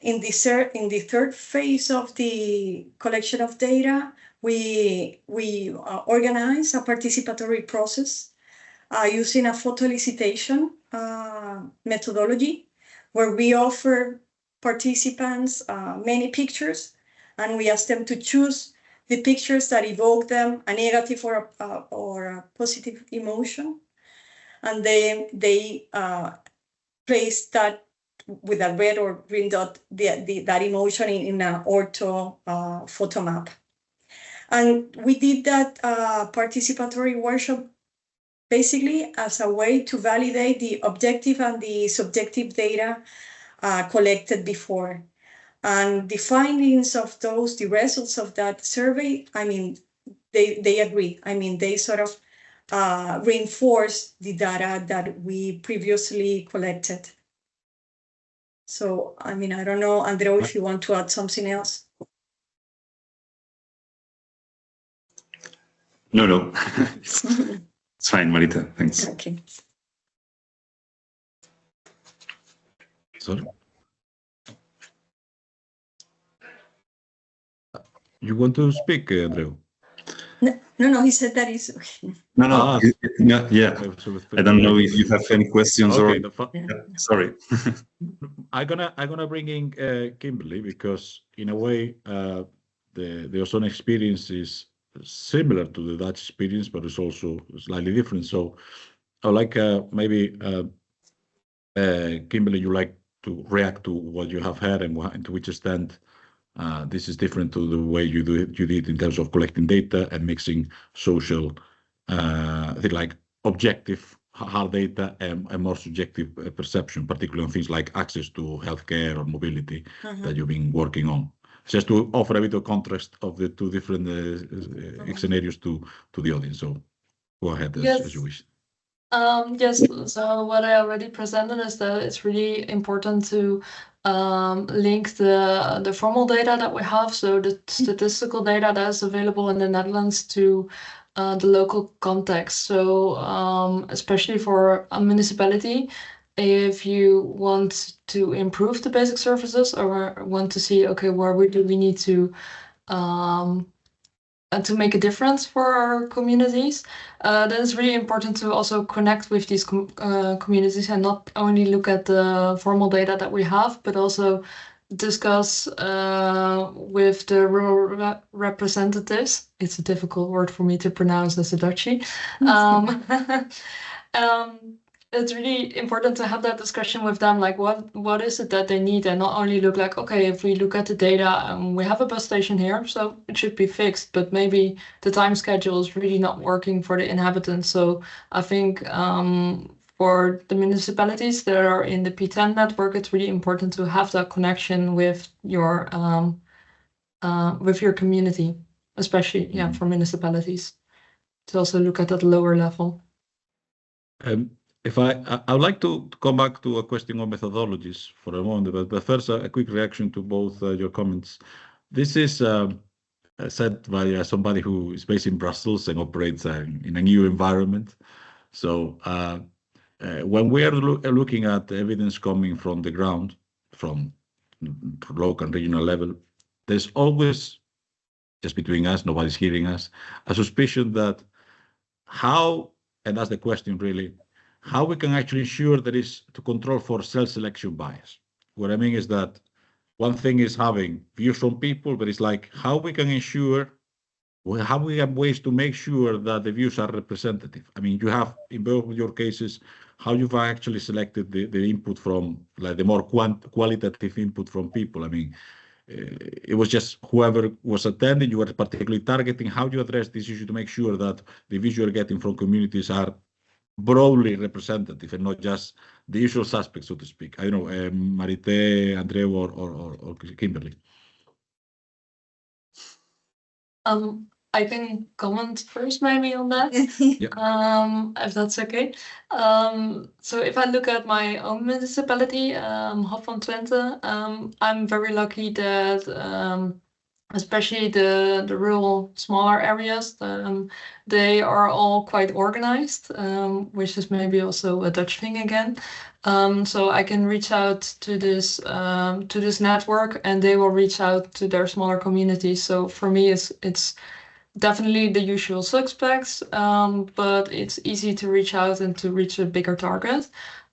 In the third phase of the collection of data, we organize a participatory process using a photo elicitation methodology, where we offer participants many pictures, and we ask them to choose the pictures that evoke them a negative or a positive emotion, and then they place that with a red or green dot that emotion in an ortho photo map. And we did that participatory workshop basically as a way to validate the objective and the subjective data collected before. And the findings of those, the results of that survey, I mean, they agree. I mean, they sort of reinforce the data that we previously collected. So, I mean, I don't know, Andreu, if you want to add something else. No. It's fine, Marita. Thanks. Okay. Sorry? You want to speak, Andreu? No, he said that is okay. No. Yeah. I don't know if you have any questions okay, sorry. I'm gonna bring in Kimberly, because in a way the Ozone experience is similar to the Dutch experience, but it's also slightly different. So I would like maybe Kimberly, you like to react to what you have heard and to which extent this is different to the way you did in terms of collecting data and mixing social, like objective hard data and more subjective perception, particularly on things like access to healthcare or mobility that you've been working on. Just to offer a bit of contrast of the two different scenarios to the audience. So go ahead as you wish. Yes, so what I already presented is that it's really important to link the formal data that we have, so the statistical data that is available in the Netherlands, to the local context. So especially for a municipality, if you want to improve the basic services or want to see, okay, where do we need to make a difference for our communities, then it's really important to also connect with these communities and not only look at the formal data that we have, but also discuss with the rural representatives. It's a difficult word for me to pronounce as a Dutchie. It's really important to have that discussion with them, like what is it that they need, and not only look like, okay, if we look at the data, we have a bus station here, so it should be fixed, but maybe the time schedule is really not working for the inhabitants. So I think for the municipalities that are in the P10 network, it's really important to have that connection with your community, especially for municipalities, to also look at that lower level. If I would like to come back to a question on methodologies for a moment, but first a quick reaction to both your comments. This is said by somebody who is based in Brussels and operates in a new environment. So when we are looking at evidence coming from the ground, from local and regional level, there's always, just between us, nobody's hearing us, a suspicion that and that's the question really, how we can actually ensure that is to control for self-selection bias. What I mean is that one thing is having views from people, but it's like how we can ensure, how we have ways to make sure that the views are representative. I mean, you have in both of your cases, how you've actually selected the input from, like the more qualitative input from people. I mean, it was just whoever was attending, you were particularly targeting, how you address this issue to make sure that the views you're getting from communities are broadly representative and not just the usual suspects, so to speak. I don't know, Marite, Andreu, or Kimberly. I can comment first maybe on that, if that's okay. So if I look at my own municipality, Hof van Twente, I'm very lucky that especially the rural, smaller areas, they are all quite organized, which is maybe also a Dutch thing again. So I can reach out to this network, and they will reach out to their smaller communities. So for me, it's definitely the usual suspects, but it's easy to reach out and to reach a bigger target.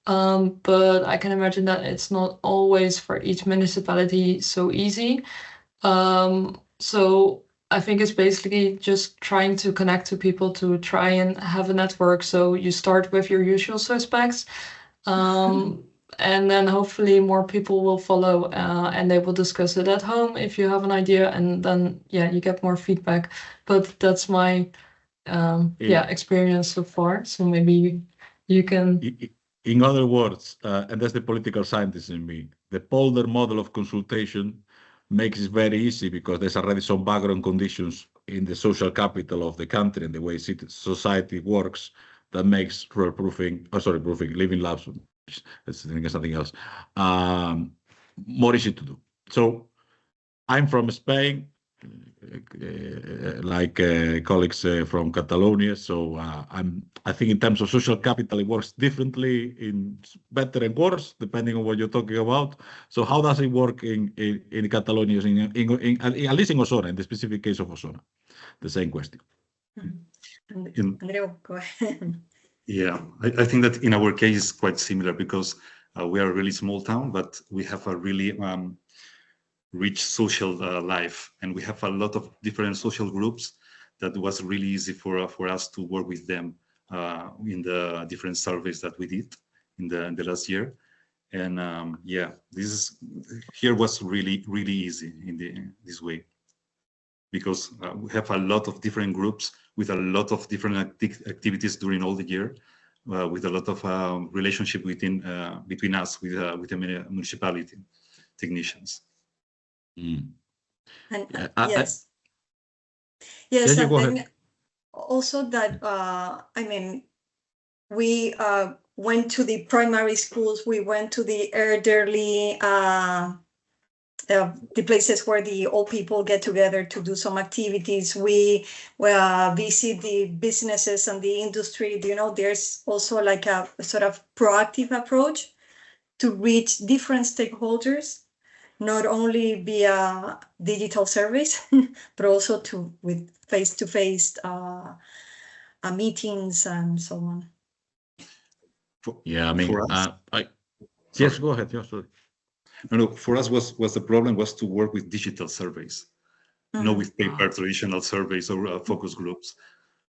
But I can imagine that it's not always for each municipality so easy. So I think it's basically just trying to connect to people to try and have a network. So you start with your usual suspects, and then hopefully more people will follow, and they will discuss it at home if you have an idea, and then you get more feedback. But that's my experience so far. So maybe you can. In other words, and that's the political scientist in me, the Polder model of consultation makes it very easy because there's already some background conditions in the social capital of the country and the way society works that makes living labs, let's think of something else, more easy to do. So I'm from Spain, like colleagues from Catalonia. So I think in terms of social capital, it works differently, in better and worse, depending on what you're talking about. So how does it work in Catalonia, at least in Osona, in the specific case of Osona? The same question. Andreu, go ahead. Yeah, I think that in our case is quite similar because we are a really small town, but we have a really rich social life, and we have a lot of different social groups that was really easy for us to work with them in the different surveys that we did in the last year. And yeah, here was really easy in this way, because we have a lot of different groups with a lot of different activities during all the year, with a lot of relationship between us with the municipality technicians. And Yes, yes, you and go then ahead. also that I mean, we went to the primary schools, we went to the elderly, the places where the old people get together to do some activities. We visit the businesses and the industry. You know, there's also like a sort of proactive approach to reach different stakeholders, not only via digital surveys, but also with face-to-face meetings and so on. Yeah, I mean, for us, yes, go ahead. Yeah, sorry. No, for us was the problem was to work with digital surveys, not with paper traditional surveys or focus groups.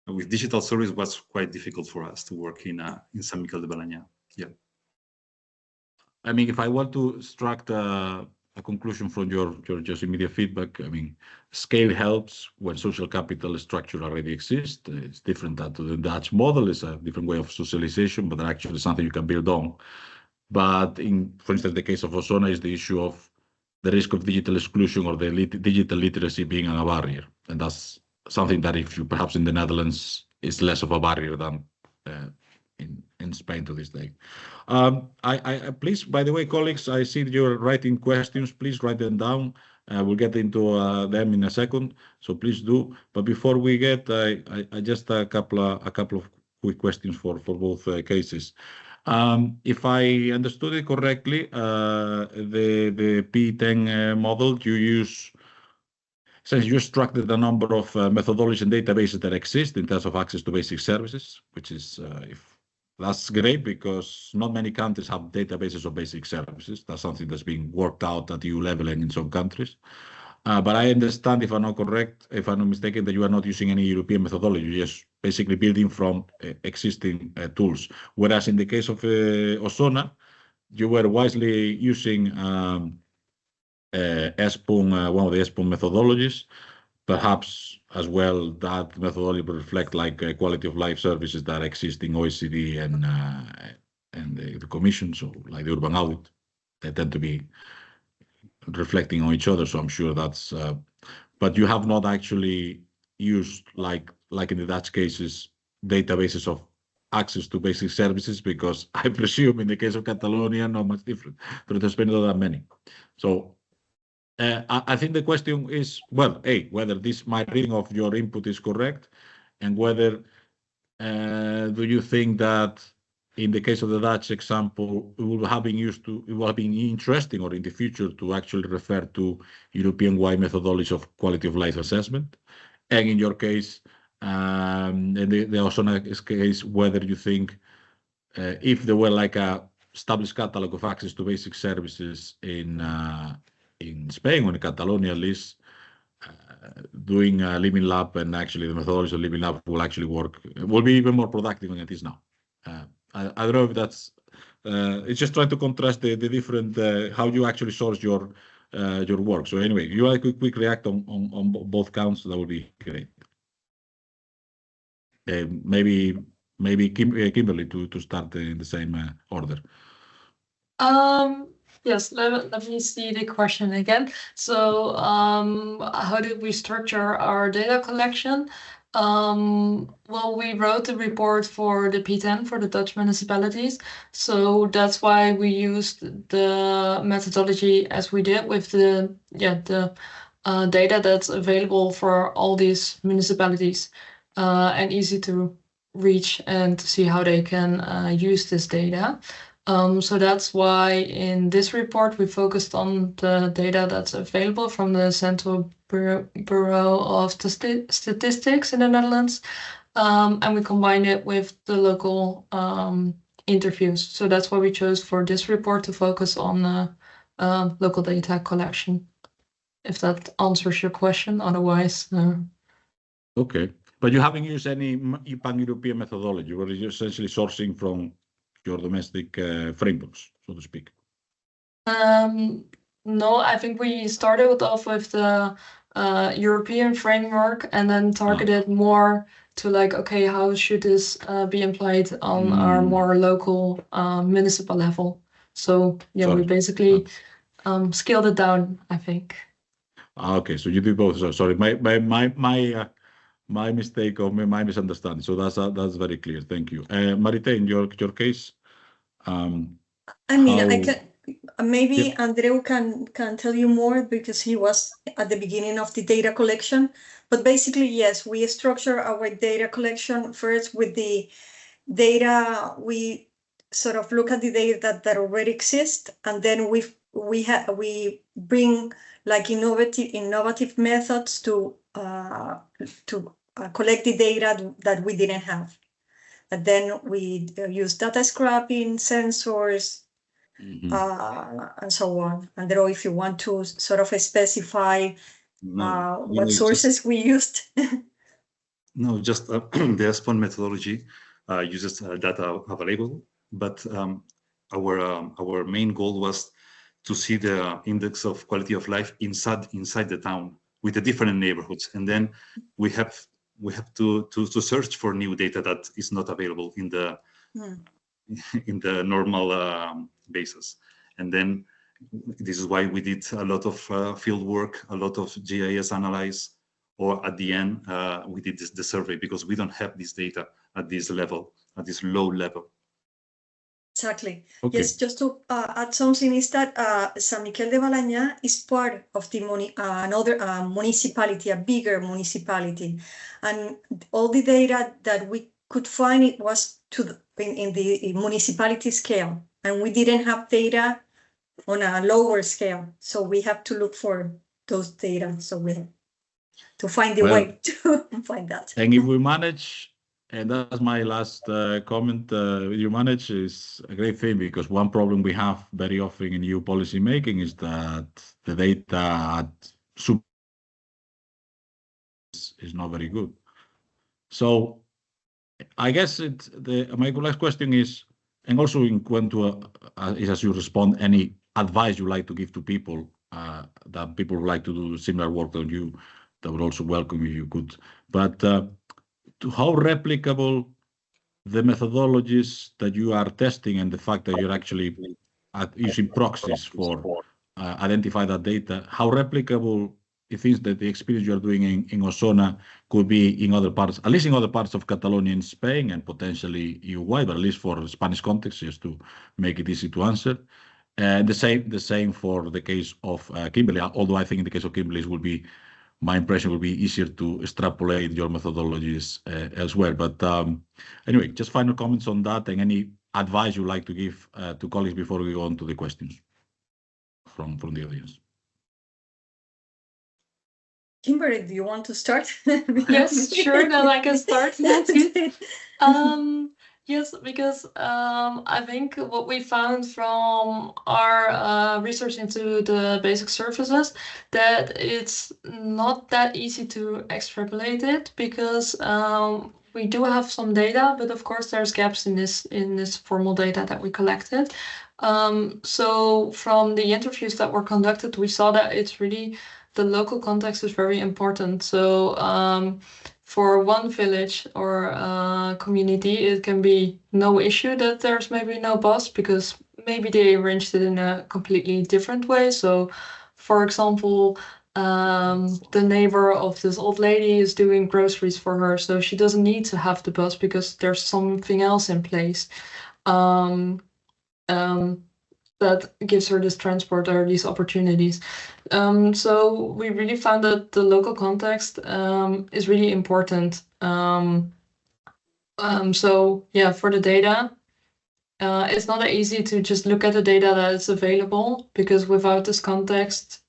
With digital surveys was quite difficult for us to work in San Miquel de Baleña. Yeah. I mean, if I want to extract a conclusion from your just immediate feedback, I mean, scale helps when social capital structure already exists. It's different to the Dutch model. It's a different way of socialization, but actually something you can build on. But for instance, the case of Osona is the issue of the risk of digital exclusion or the digital literacy being a barrier. And that's something that if you perhaps in the Netherlands is less of a barrier than in Spain to this day. I please, by the way, colleagues, I see you're writing questions. Please write them down. We'll get into them in a second. So please do. But before we get, I just a couple of quick questions for both cases. If I understood it correctly, the P10 model you use, since you extracted a number of methodologies and databases that exist in terms of access to basic services, which is that's great because not many countries have databases of basic services. That's something that's being worked out at EU level and in some countries. But I understand, if I'm not correct, if I'm not mistaken, that you are not using any European methodology, you're just basically building from existing tools. Whereas in the case of Osona, you were wisely using ESPON, one of the ESPON methodologies. Perhaps as well that methodology will reflect like quality of life services that exist in OECD and the Commission, so like the urban audit, they tend to be reflecting on each other. So I'm sure that's, but you have not actually used like in the Dutch cases, databases of access to basic services, because I presume in the case of Catalonia, not much different, but there's been not that many. So I think the question is, well, whether my reading of your input is correct, and whether do you think that in the case of the Dutch example, it will have been interesting or in the future to actually refer to European-wide methodology of quality of life assessment? And in your case, in the Osona case, whether you think if there were like a established catalog of access to basic services in Spain or in Catalonia at least, doing a Living Lab and actually the methodology of Living Lab will actually work, will be even more productive than it is now. I don't know if that's, it's just trying to contrast the different, how you actually source your work. So anyway, you like to quick react on both counts, that would be great. Maybe Kimberly to start in the same order. Yes, let me see the question again. So how did we structure our data collection? Well, we wrote the report for the P10 for the Dutch municipalities. So that's why we used the methodology as we did with the data that's available for all these municipalities and easy to reach and to see how they can use this data. So that's why in this report we focused on the data that's available from the Central Bureau of Statistics in the Netherlands, and we combined it with the local interviews. So that's why we chose for this report to focus on local data collection. If that answers your question, otherwise. Okay, but you haven't used any pan-European methodology, where you're essentially sourcing from your domestic frameworks, so to speak. No, I think we started off with the European framework and then targeted more to like, okay, how should this be applied on our more local municipal level? So yeah, we basically scaled it down, I think. Okay, so you do both. So sorry, my mistake or my misunderstanding. So that's very clear. Thank you. Marita, in your case, I mean, I can maybe Andreu can tell you more because he was at the beginning of the data collection. But basically, yes, we structure our data collection first with the data. We sort of look at the data that already exist, and then we bring like innovative methods to collect the data that we didn't have. And then we use data scrapping, sensors, and so on. And Andreu, if you want to sort of specify what sources we used. No, just the SPON methodology uses data available, but our main goal was to see the index of quality of life inside the town with the different neighborhoods, and then we have to search for new data that is not available in the normal basis. And then this is why we did a lot of field work, a lot of GIS analyze, or at the end we did the survey, because we don't have this data at this level, at this low level. Exactly. Okay. Yes, just to add something is that San Miquel de Balañá is part of the another municipality, a bigger municipality, and all the data that we could find, it was in the municipality scale, and we didn't have data on a lower scale, so we have to look for those data. So we have to find the way to find that. And if we manage. And that's my last comment. You manage is a great thing, because one problem we have very often in EU policy making is that the data is not very good. So I guess my last question is, and also in Quentu, is as you respond, any advice you like to give to people that people would like to do similar work than you, that would also welcome if you could. But to how replicable the methodologies that you are testing, and the fact that you're actually using proxies for identify that data, how replicable it is that the experience you're doing in Osona could be in other parts, at least in other parts of Catalonia in Spain, and potentially EU-wide, but at least for Spanish context, just to make it easy to answer. And the same for the case of Kimberley, although I think in the case of Kimberley will be, my impression will be easier to extrapolate your methodologies elsewhere. But anyway, just final comments on that, and any advice you'd like to give to colleagues before we go on to the questions from the audience. Kimberley, do you want to start? Yes, sure, then I can start. Yes, because I think what we found from our research into the basic services, that it's not that easy to extrapolate it, because we do have some data, but of course there's gaps in this formal data that we collected. So from the interviews that were conducted, we saw that it's really, the local context is very important. So for one village or community, it can be no issue that there's maybe no bus, because maybe they arranged it in a completely different way. So, for example, the neighbor of this old lady is doing groceries for her, so she doesn't need to have the bus because there's something else in place that gives her this transport or these opportunities. So we really found that the local context is really important. So yeah, for the data, it's not easy to just look at the data that is available, because without this context,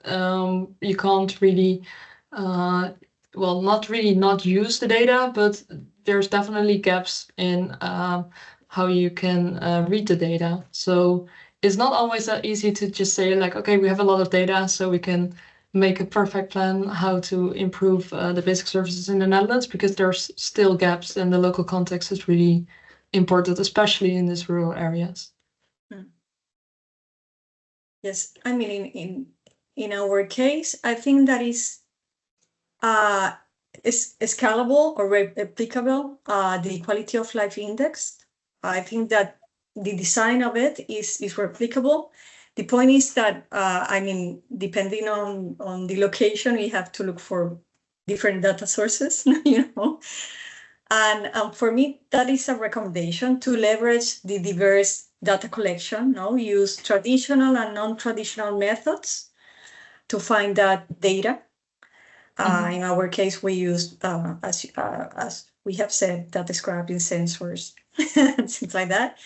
you can't really, well, not really not use the data, but there's definitely gaps in how you can read the data. So it's not always that easy to just say like, okay, we have a lot of data, so we can make a perfect plan how to improve the basic services in the Netherlands, because there's still gaps, and the local context is really important, especially in these rural areas. Yes, I mean, in our case, I think that is scalable or replicable, the quality of life index. I think that the design of it is replicable. The point is that, I mean, depending on the location, you have to look for different data sources, you know. And for me, that is a recommendation to leverage the diverse data collection, use traditional and non-traditional methods to find that data. In our case, we use, as we have said, data scrapping, sensors, things like that.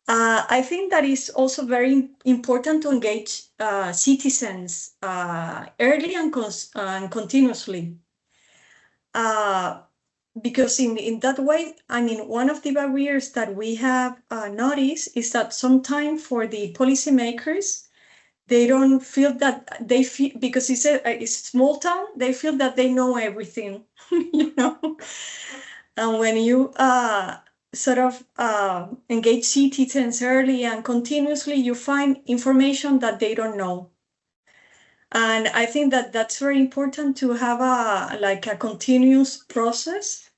I think that is also very important to engage citizens early and continuously. Because in that way, I mean, one of the barriers that we have noticed is that sometimes for the policymakers, they don't feel that they feel, because it's a small town, they feel that they know everything, you know. And when you sort of engage citizens early and continuously, you find information that they don't know. And I think that that's very important to have a continuous process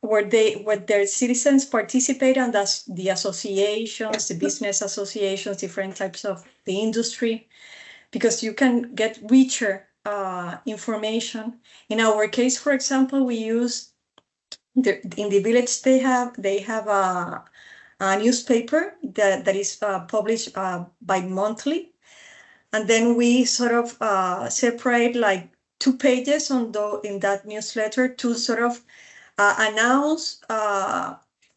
where their citizens participate, and that's the associations, the business associations, different types of the industry, because you can get richer information. In our case, for example, we use in the village they have a newspaper that is published bi-monthly. And then we sort of separate like 2 pages in that newsletter to sort of announce,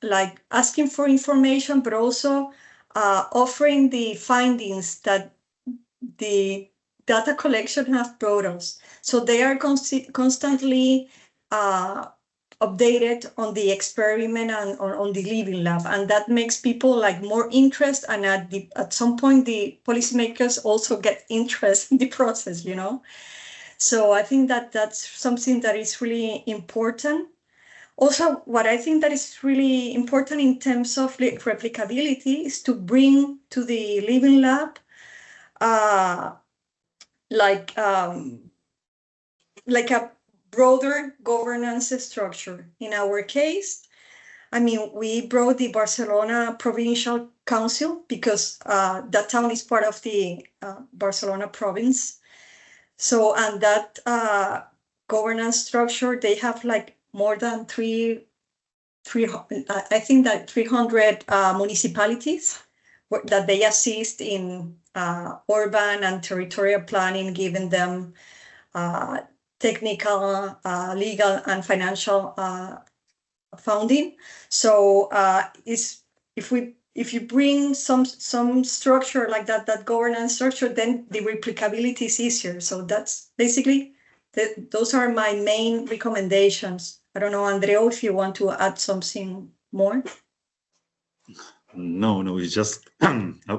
like asking for information, but also offering the findings that the data collection has brought us. So they are constantly updated on the experiment and on the living lab, and that makes people like more interest, and at some point the policymakers also get interest in the process, you know. So I think that that's something that is really important. Also, what I think that is really important in terms of replicability is to bring to the living lab like a broader governance structure. In our case, I mean, we brought the Barcelona Provincial Council because that town is part of the Barcelona province. So, and that governance structure, they have like more than 300 municipalities that they assist in urban and territorial planning, giving them technical, legal, and financial funding. So if you bring some structure like that governance structure, then the replicability is easier. So that's basically those are my main recommendations. I don't know, Andreu, if you want to add something more. No, it's just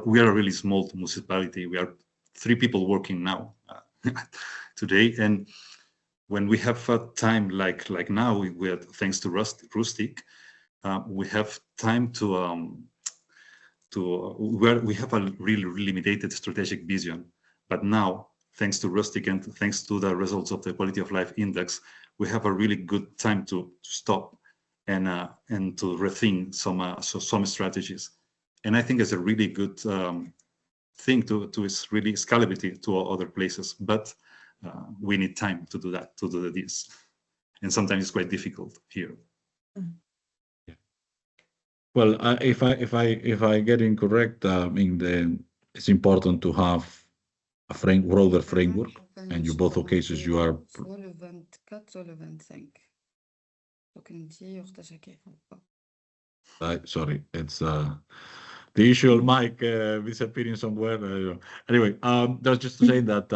we are a really small municipality. We are 3 people working now today, and when we have time like now, we have, thanks to Rustic, we have time to where we have a really limited strategic vision. But now, thanks to Rustic and thanks to the results of the quality of life index, we have a really good time to stop and to rethink some strategies. And I think it's a really good thing to is really scalability to other places. But we need time to do that, to do this. And sometimes it's quite difficult here. Well, if I get incorrect, it's important to have a broader framework, and you both cases you are. Soit le 24, soit le 25. Donc, on dit, Sorry, it's the usual mic disappearing somewhere. Anyway, that's just to say that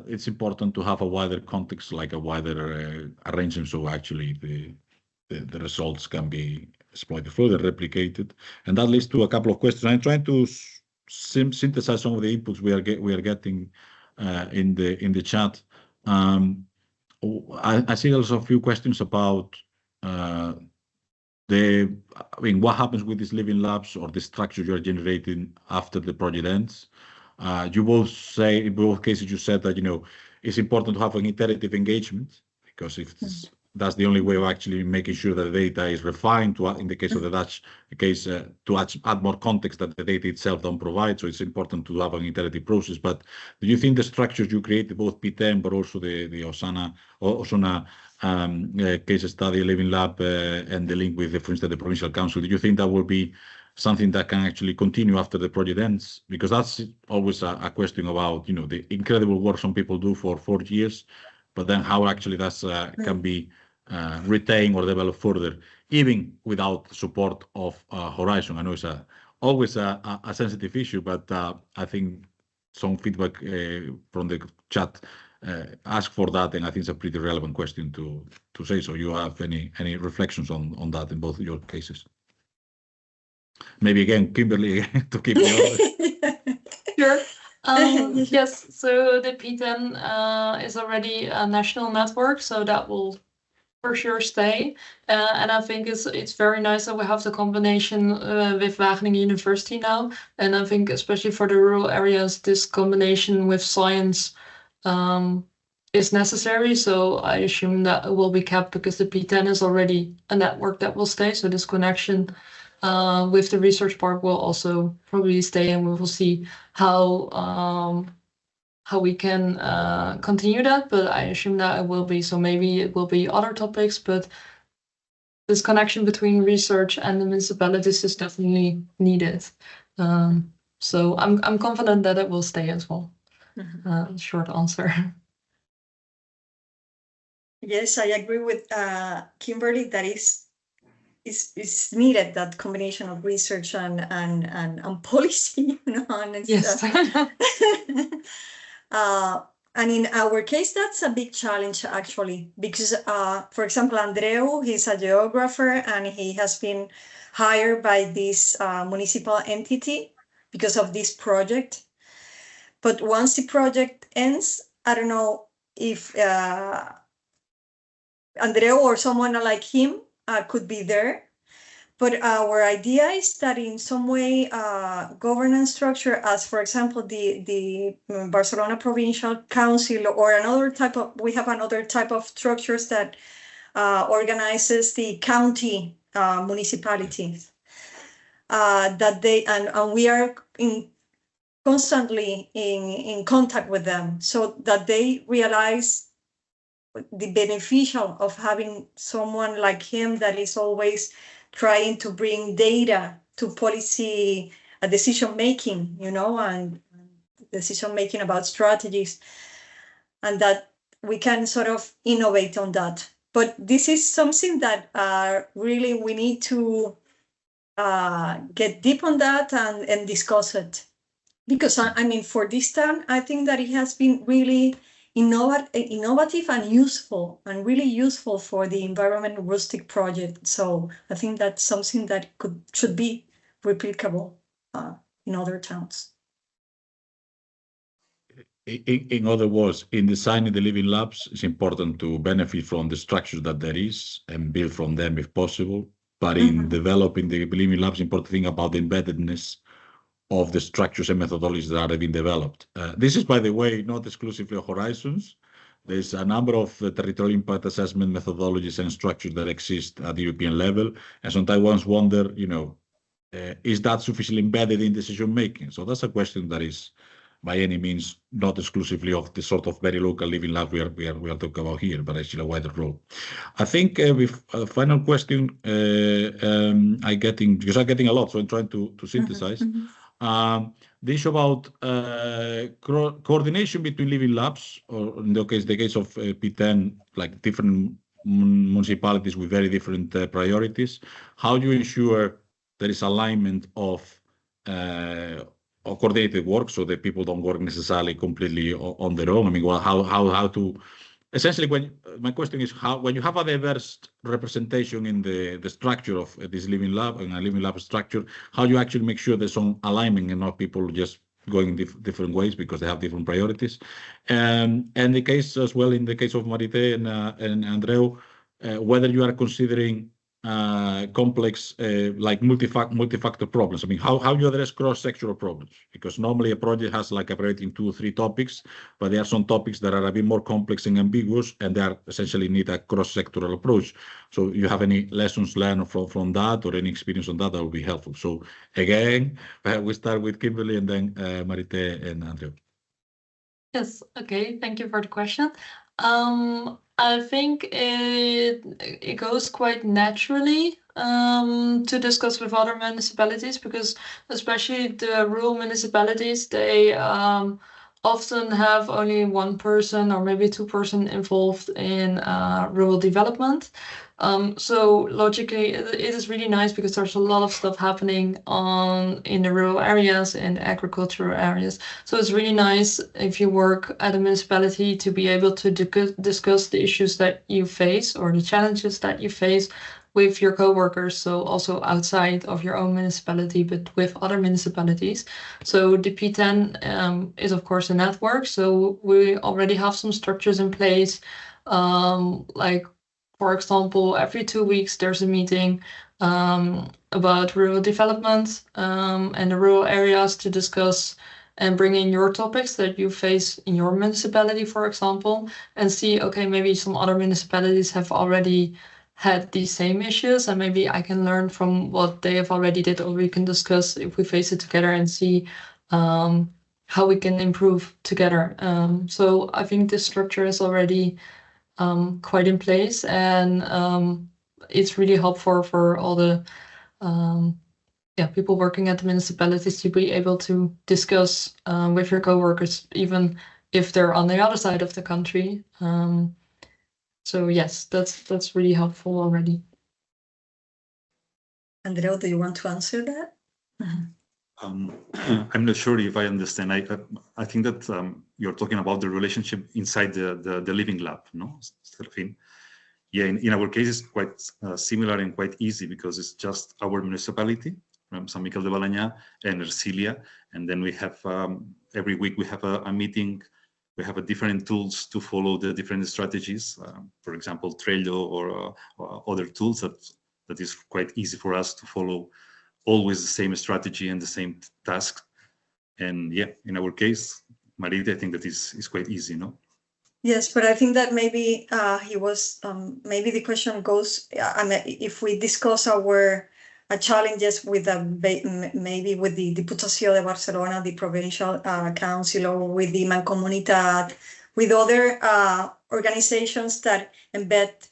it's important to have a wider context, like a wider arrangement, so actually the results can be exploited further, replicated, and that leads to a couple of questions. I'm trying to synthesize some of the inputs we are getting in the chat. I see also a few questions about what happens with these living labs or the structure you are generating after the project ends. You both say, in both cases, you said that it's important to have an iterative engagement, because if that's the only way of actually making sure that the data is refined to, in the case of the Dutch case, to add more context that the data itself don't provide. So it's important to have an iterative process. But do you think the structures you created, both P10, but also the Osona case study, Living Lab, and the link with, for instance, the Provincial Council, do you think that will be something that can actually continue after the project ends? Because that's always a question about, the incredible work some people do for 4 years, but then how actually that's can be retained or developed further, even without support of Horizon. I know it's always a sensitive issue, but I think some feedback from the chat ask for that, and I think it's a pretty relevant question to say. So you have any reflections on that in both your cases? Maybe again, Kimberly, to keep the order. Sure. Yes, so the P10 is already a national network, so that will for sure stay. And I think it's very nice that we have the combination with Wageningen University now. And I think especially for the rural areas, this combination with science is necessary. So I assume that it will be kept because the P10 is already a network that will stay. So this connection with the research park will also probably stay, and we will see how we can continue that, but I assume that it will be. So maybe it will be other topics, but this connection between research and the municipalities is definitely needed. So I'm confident that it will stay as well. Short answer. Yes, I agree with Kimberly that it's needed, that combination of research and policy, and yes. And in our case, that's a big challenge, actually, because, for example, Andreu, he's a geographer, and he has been hired by this municipal entity because of this project. But once the project ends, I don't know if Andreu or someone like him could be there. But our idea is that in some way, governance structure, as for example, the Barcelona Provincial Council, or we have another type of structures that organizes the county municipalities, that they, and we are constantly in contact with them, so that they realize the beneficial of having someone like him that is always trying to bring data to policy decision-making, and decision-making about strategies, and that we can sort of innovate on that. But this is something that really we need to get deep on that and discuss it. Because, I mean, for this time, I think that it has been really innovative and useful, and really useful for the Environment Rustic project. So I think that's something that should be replicable in other towns. In other words, in designing the living labs, it's important to benefit from the structure that there is and build from them if possible. But in developing the living labs, important thing about the embeddedness of the structures and methodologies that are being developed. This is, by the way, not exclusively Horizons. There's a number of territorial impact assessment methodologies and structures that exist at the European level. And sometimes one wonder, is that sufficiently embedded in decision making? So that's a question that is by any means not exclusively of the sort of very local living lab we are talking about here, but actually a wider role. I think with a final question, I'm getting a lot, so I'm trying to synthesize. The issue about coordination between living labs, or in the case of P10, like different municipalities with very different priorities. How do you ensure there is alignment of coordinated work, so that people don't work necessarily completely on their own? I mean, well, how to essentially, my question is, how, when you have a diverse representation in the structure of this living lab, and a living lab structure, how do you actually make sure there's some alignment and not people just going different ways because they have different priorities? And the case as well, in the case of Marité and Andreu, whether you are considering complex, like multi-factor problems. I mean, how you address cross-sectoral problems? Because normally a project has like a priority in 2 or 3 topics, but there are some topics that are a bit more complex and ambiguous, and they are essentially need a cross-sectoral approach. So you have any lessons learned from that, or any experience on that would be helpful. So again, we start with Kimberly and then Marité and Andreu. Yes, okay, thank you for the question. I think it goes quite naturally to discuss with other municipalities, because especially the rural municipalities, they often have only 1 person or maybe 2 person involved in rural development. So logically, it is really nice because there's a lot of stuff happening in the rural areas and agricultural areas. So it's really nice if you work at a municipality to be able to discuss the issues that you face or the challenges that you face with your co-workers. So also outside of your own municipality, but with other municipalities. So the P10 is of course a network. So we already have some structures in place, like, for example, every 2 weeks there's a meeting about rural development and the rural areas to discuss and bring in your topics that you face in your municipality, for example, and see, okay, maybe some other municipalities have already had these same issues, and maybe I can learn from what they have already did, or we can discuss if we face it together and see how we can improve together. So I think this structure is already quite in place, and it's really helpful for all the people working at the municipalities to be able to discuss with your co-workers, even if they're on the other side of the country. So yes, that's really helpful already. Andreu, do you want to answer that? I'm not sure if I understand. I think that you're talking about the relationship inside the living lab, no? Yeah, in our case, it's quite similar and quite easy, because it's just our municipality, San Miquel de Balenyà and Ercilla, and then we have every week we have a meeting. We have different tools to follow the different strategies. For example, Trello or other tools that is quite easy for us to follow. Always the same strategy and the same task. And yeah, in our case, Marita, I think that is quite easy, no? Yes, but I think that maybe maybe the question goes, if we discuss our challenges with maybe with the Diputació de Barcelona, the Provincial Council, or with the Mancomunitat, with other organizations that embed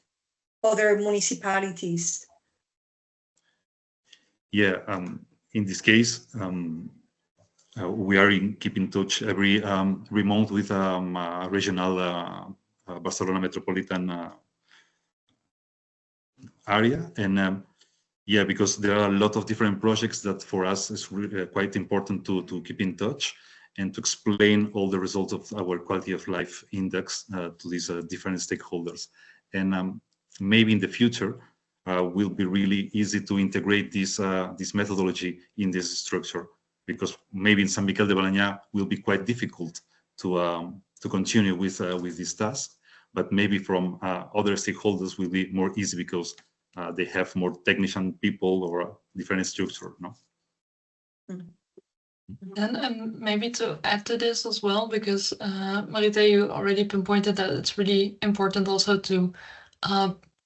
other municipalities. Yeah, in this case, we are keep in touch every month with regional Barcelona metropolitan area, and yeah, because there are a lot of different projects that for us is really quite important to keep in touch and to explain all the results of our quality of life index to these different stakeholders. And maybe in the future, will be really easy to integrate this methodology in this structure, because maybe in San Miquel de Balenyà will be quite difficult to continue with this task, but maybe from other stakeholders will be more easy, because they have more technician people or a different structure, no? And maybe to add to this as well, because Marita, you already pinpointed that it's really important also to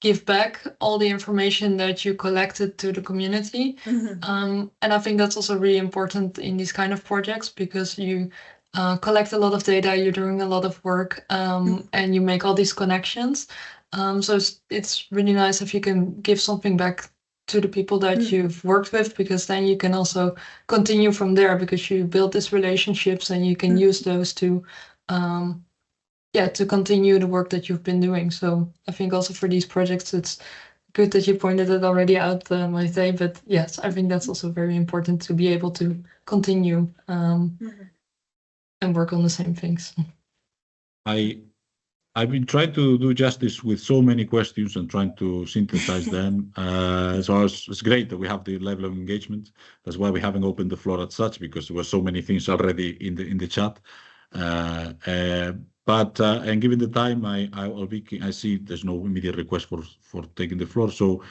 give back all the information that you collected to the community. And I think that's also really important in these kind of projects, because you collect a lot of data, you're doing a lot of work, and you make all these connections. So it's really nice if you can give something back to the people that you've worked with, because then you can also continue from there, because you build these relationships and you can use those to to continue the work that you've been doing. So I think also for these projects, it's good that you pointed it already out, Maite, but yes, I think that's also very important to be able to continue and work on the same things. I've been trying to do justice with so many questions and trying to synthesize them. So it's great that we have the level of engagement. That's why we haven't opened the floor as such, because there were so many things already in the chat. And given the time, I see there's no immediate request for taking the floor. So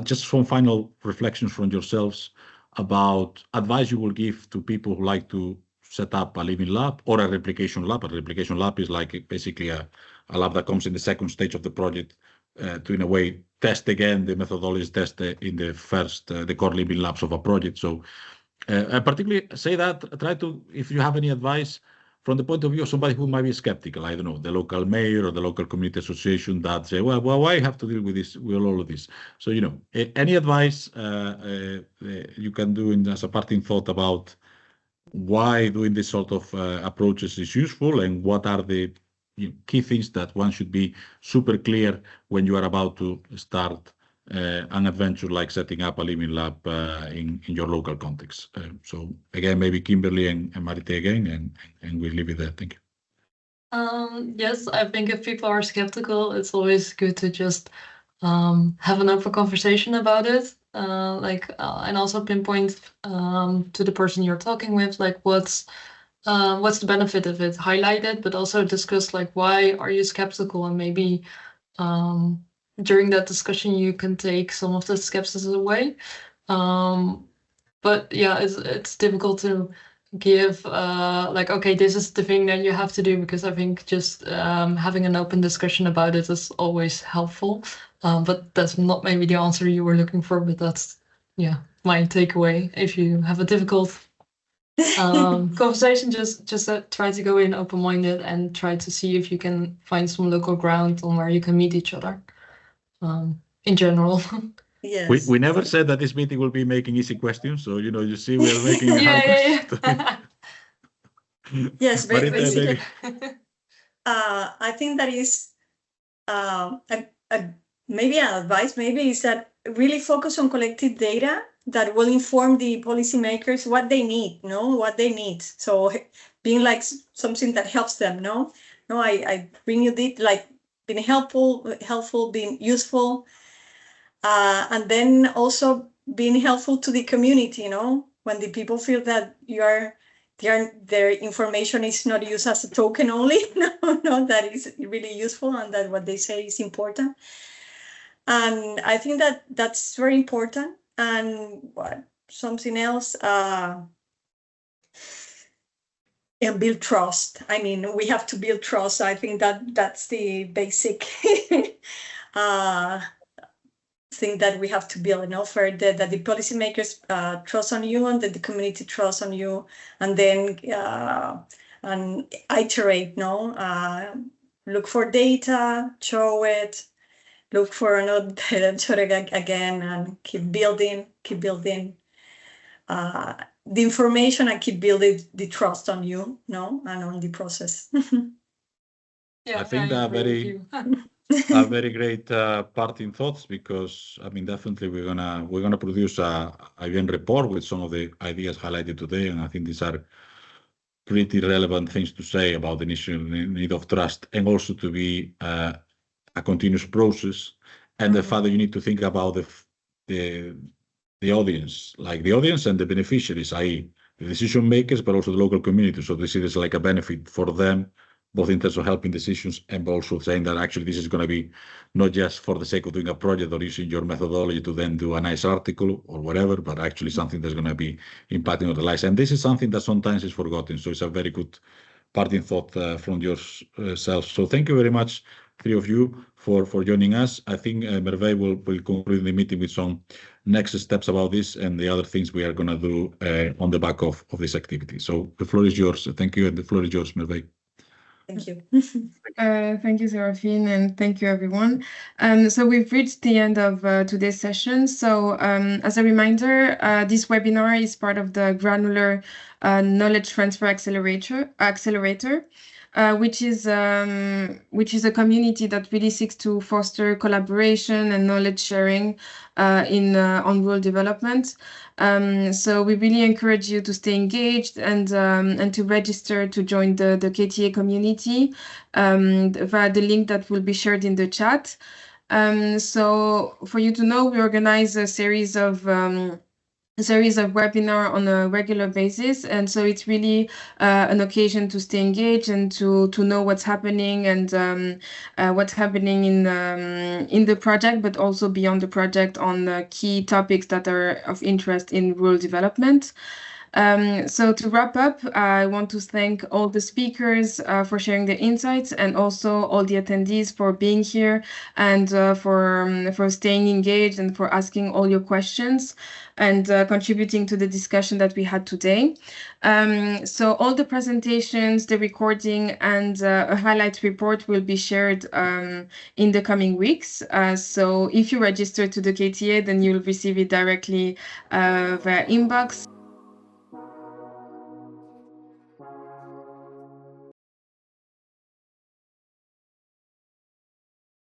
just some final reflections from yourselves about advice you will give to people who like to set up a living lab or a replication lab. A replication lab is like basically a lab that comes in the second stage of the project to, in a way, test again the methodologies tested in the first, the core living labs of a project. So I particularly say that, try to, if you have any advice from the point of view of somebody who might be skeptical, I don't know, the local mayor or the local community association that say, well, why have to deal with this, with all of this? So, you know, any advice you can do as a parting thought about why doing this sort of approaches is useful, and what are the key things that one should be super clear when you are about to start an adventure like setting up a living lab in your local context. So again, maybe Kimberly and Maite again, and we'll leave it there. Thank you. Yes, I think if people are skeptical, it's always good to just have an open conversation about it. And also pinpoint to the person you're talking with, like what's the benefit of it, highlight it, but also discuss like why are you skeptical, and maybe during that discussion you can take some of the skepticism away. But yeah, it's difficult to give like, okay, this is the thing that you have to do, because I think just having an open discussion about it is always helpful. But that's not maybe the answer you were looking for, but that's my takeaway. If you have a difficult conversation, just try to go in open-minded and try to see if you can find some local ground on where you can meet each other in general. Yes. We never said that this meeting will be making easy questions, so you see we're making it hard. Yes, basically. I think that is maybe an advice, maybe, is that really focus on collected data that will inform the policymakers what they need, what they need. So being like something that helps them, I bring you this, like being helpful, being useful, and then also being helpful to the community, when the people feel that their information is not used as a token only, that is really useful, and that what they say is important. And I think that that's very important. And something else, and build trust. I mean, we have to build trust. I think that's the basic thing that we have to build, that the policymakers trust on you, and that the community trusts on you, and then and iterate. Look for data, show it. Look for another data again, and keep building the information, and keep building the trust on you, and on the process. I think that are very great parting thoughts, because I mean, definitely we're gonna produce a IBM report with some of the ideas highlighted today, and I think these are pretty relevant things to say about the initial need of trust, and also to be a continuous process, and the fact that you need to think about the audience, like the audience and the beneficiaries, i.e. the decision makers, but also the local community. So they see this like a benefit for them, both in terms of helping decisions, and also saying that actually this is going to be not just for the sake of doing a project or using your methodology to then do a nice article or whatever, but actually something that's going to be impacting on the lives. And this is something that sometimes is forgotten. So it's a very good parting thought from yourself. So thank you very much, three of you, for joining us. I think Merve will conclude the meeting with some next steps about this and the other things we are going to do on the back of this activity. So the floor is yours. Thank you, and the floor is yours, Merve. Thank you. Thank you, Serafin, and thank you, everyone. So we've reached the end of today's session. So as a reminder, this webinar is part of the Granular Knowledge Transfer Accelerator, which is a community that really seeks to foster collaboration and knowledge sharing on rural development. So we really encourage you to stay engaged and to register to join the KTA community via the link that will be shared in the chat. So for you to know, we organize a series of webinar on a regular basis, and so it's really an occasion to stay engaged and to know what's happening and what's happening in the project, but also beyond the project on key topics that are of interest in rural development. So to wrap up, I want to thank all the speakers for sharing their insights, and also all the attendees for being here and for staying engaged and for asking all your questions and contributing to the discussion that we had today. So all the presentations, the recording, and a highlights report will be shared in the coming weeks. So if you register to the KTA, then you'll receive it directly via inbox.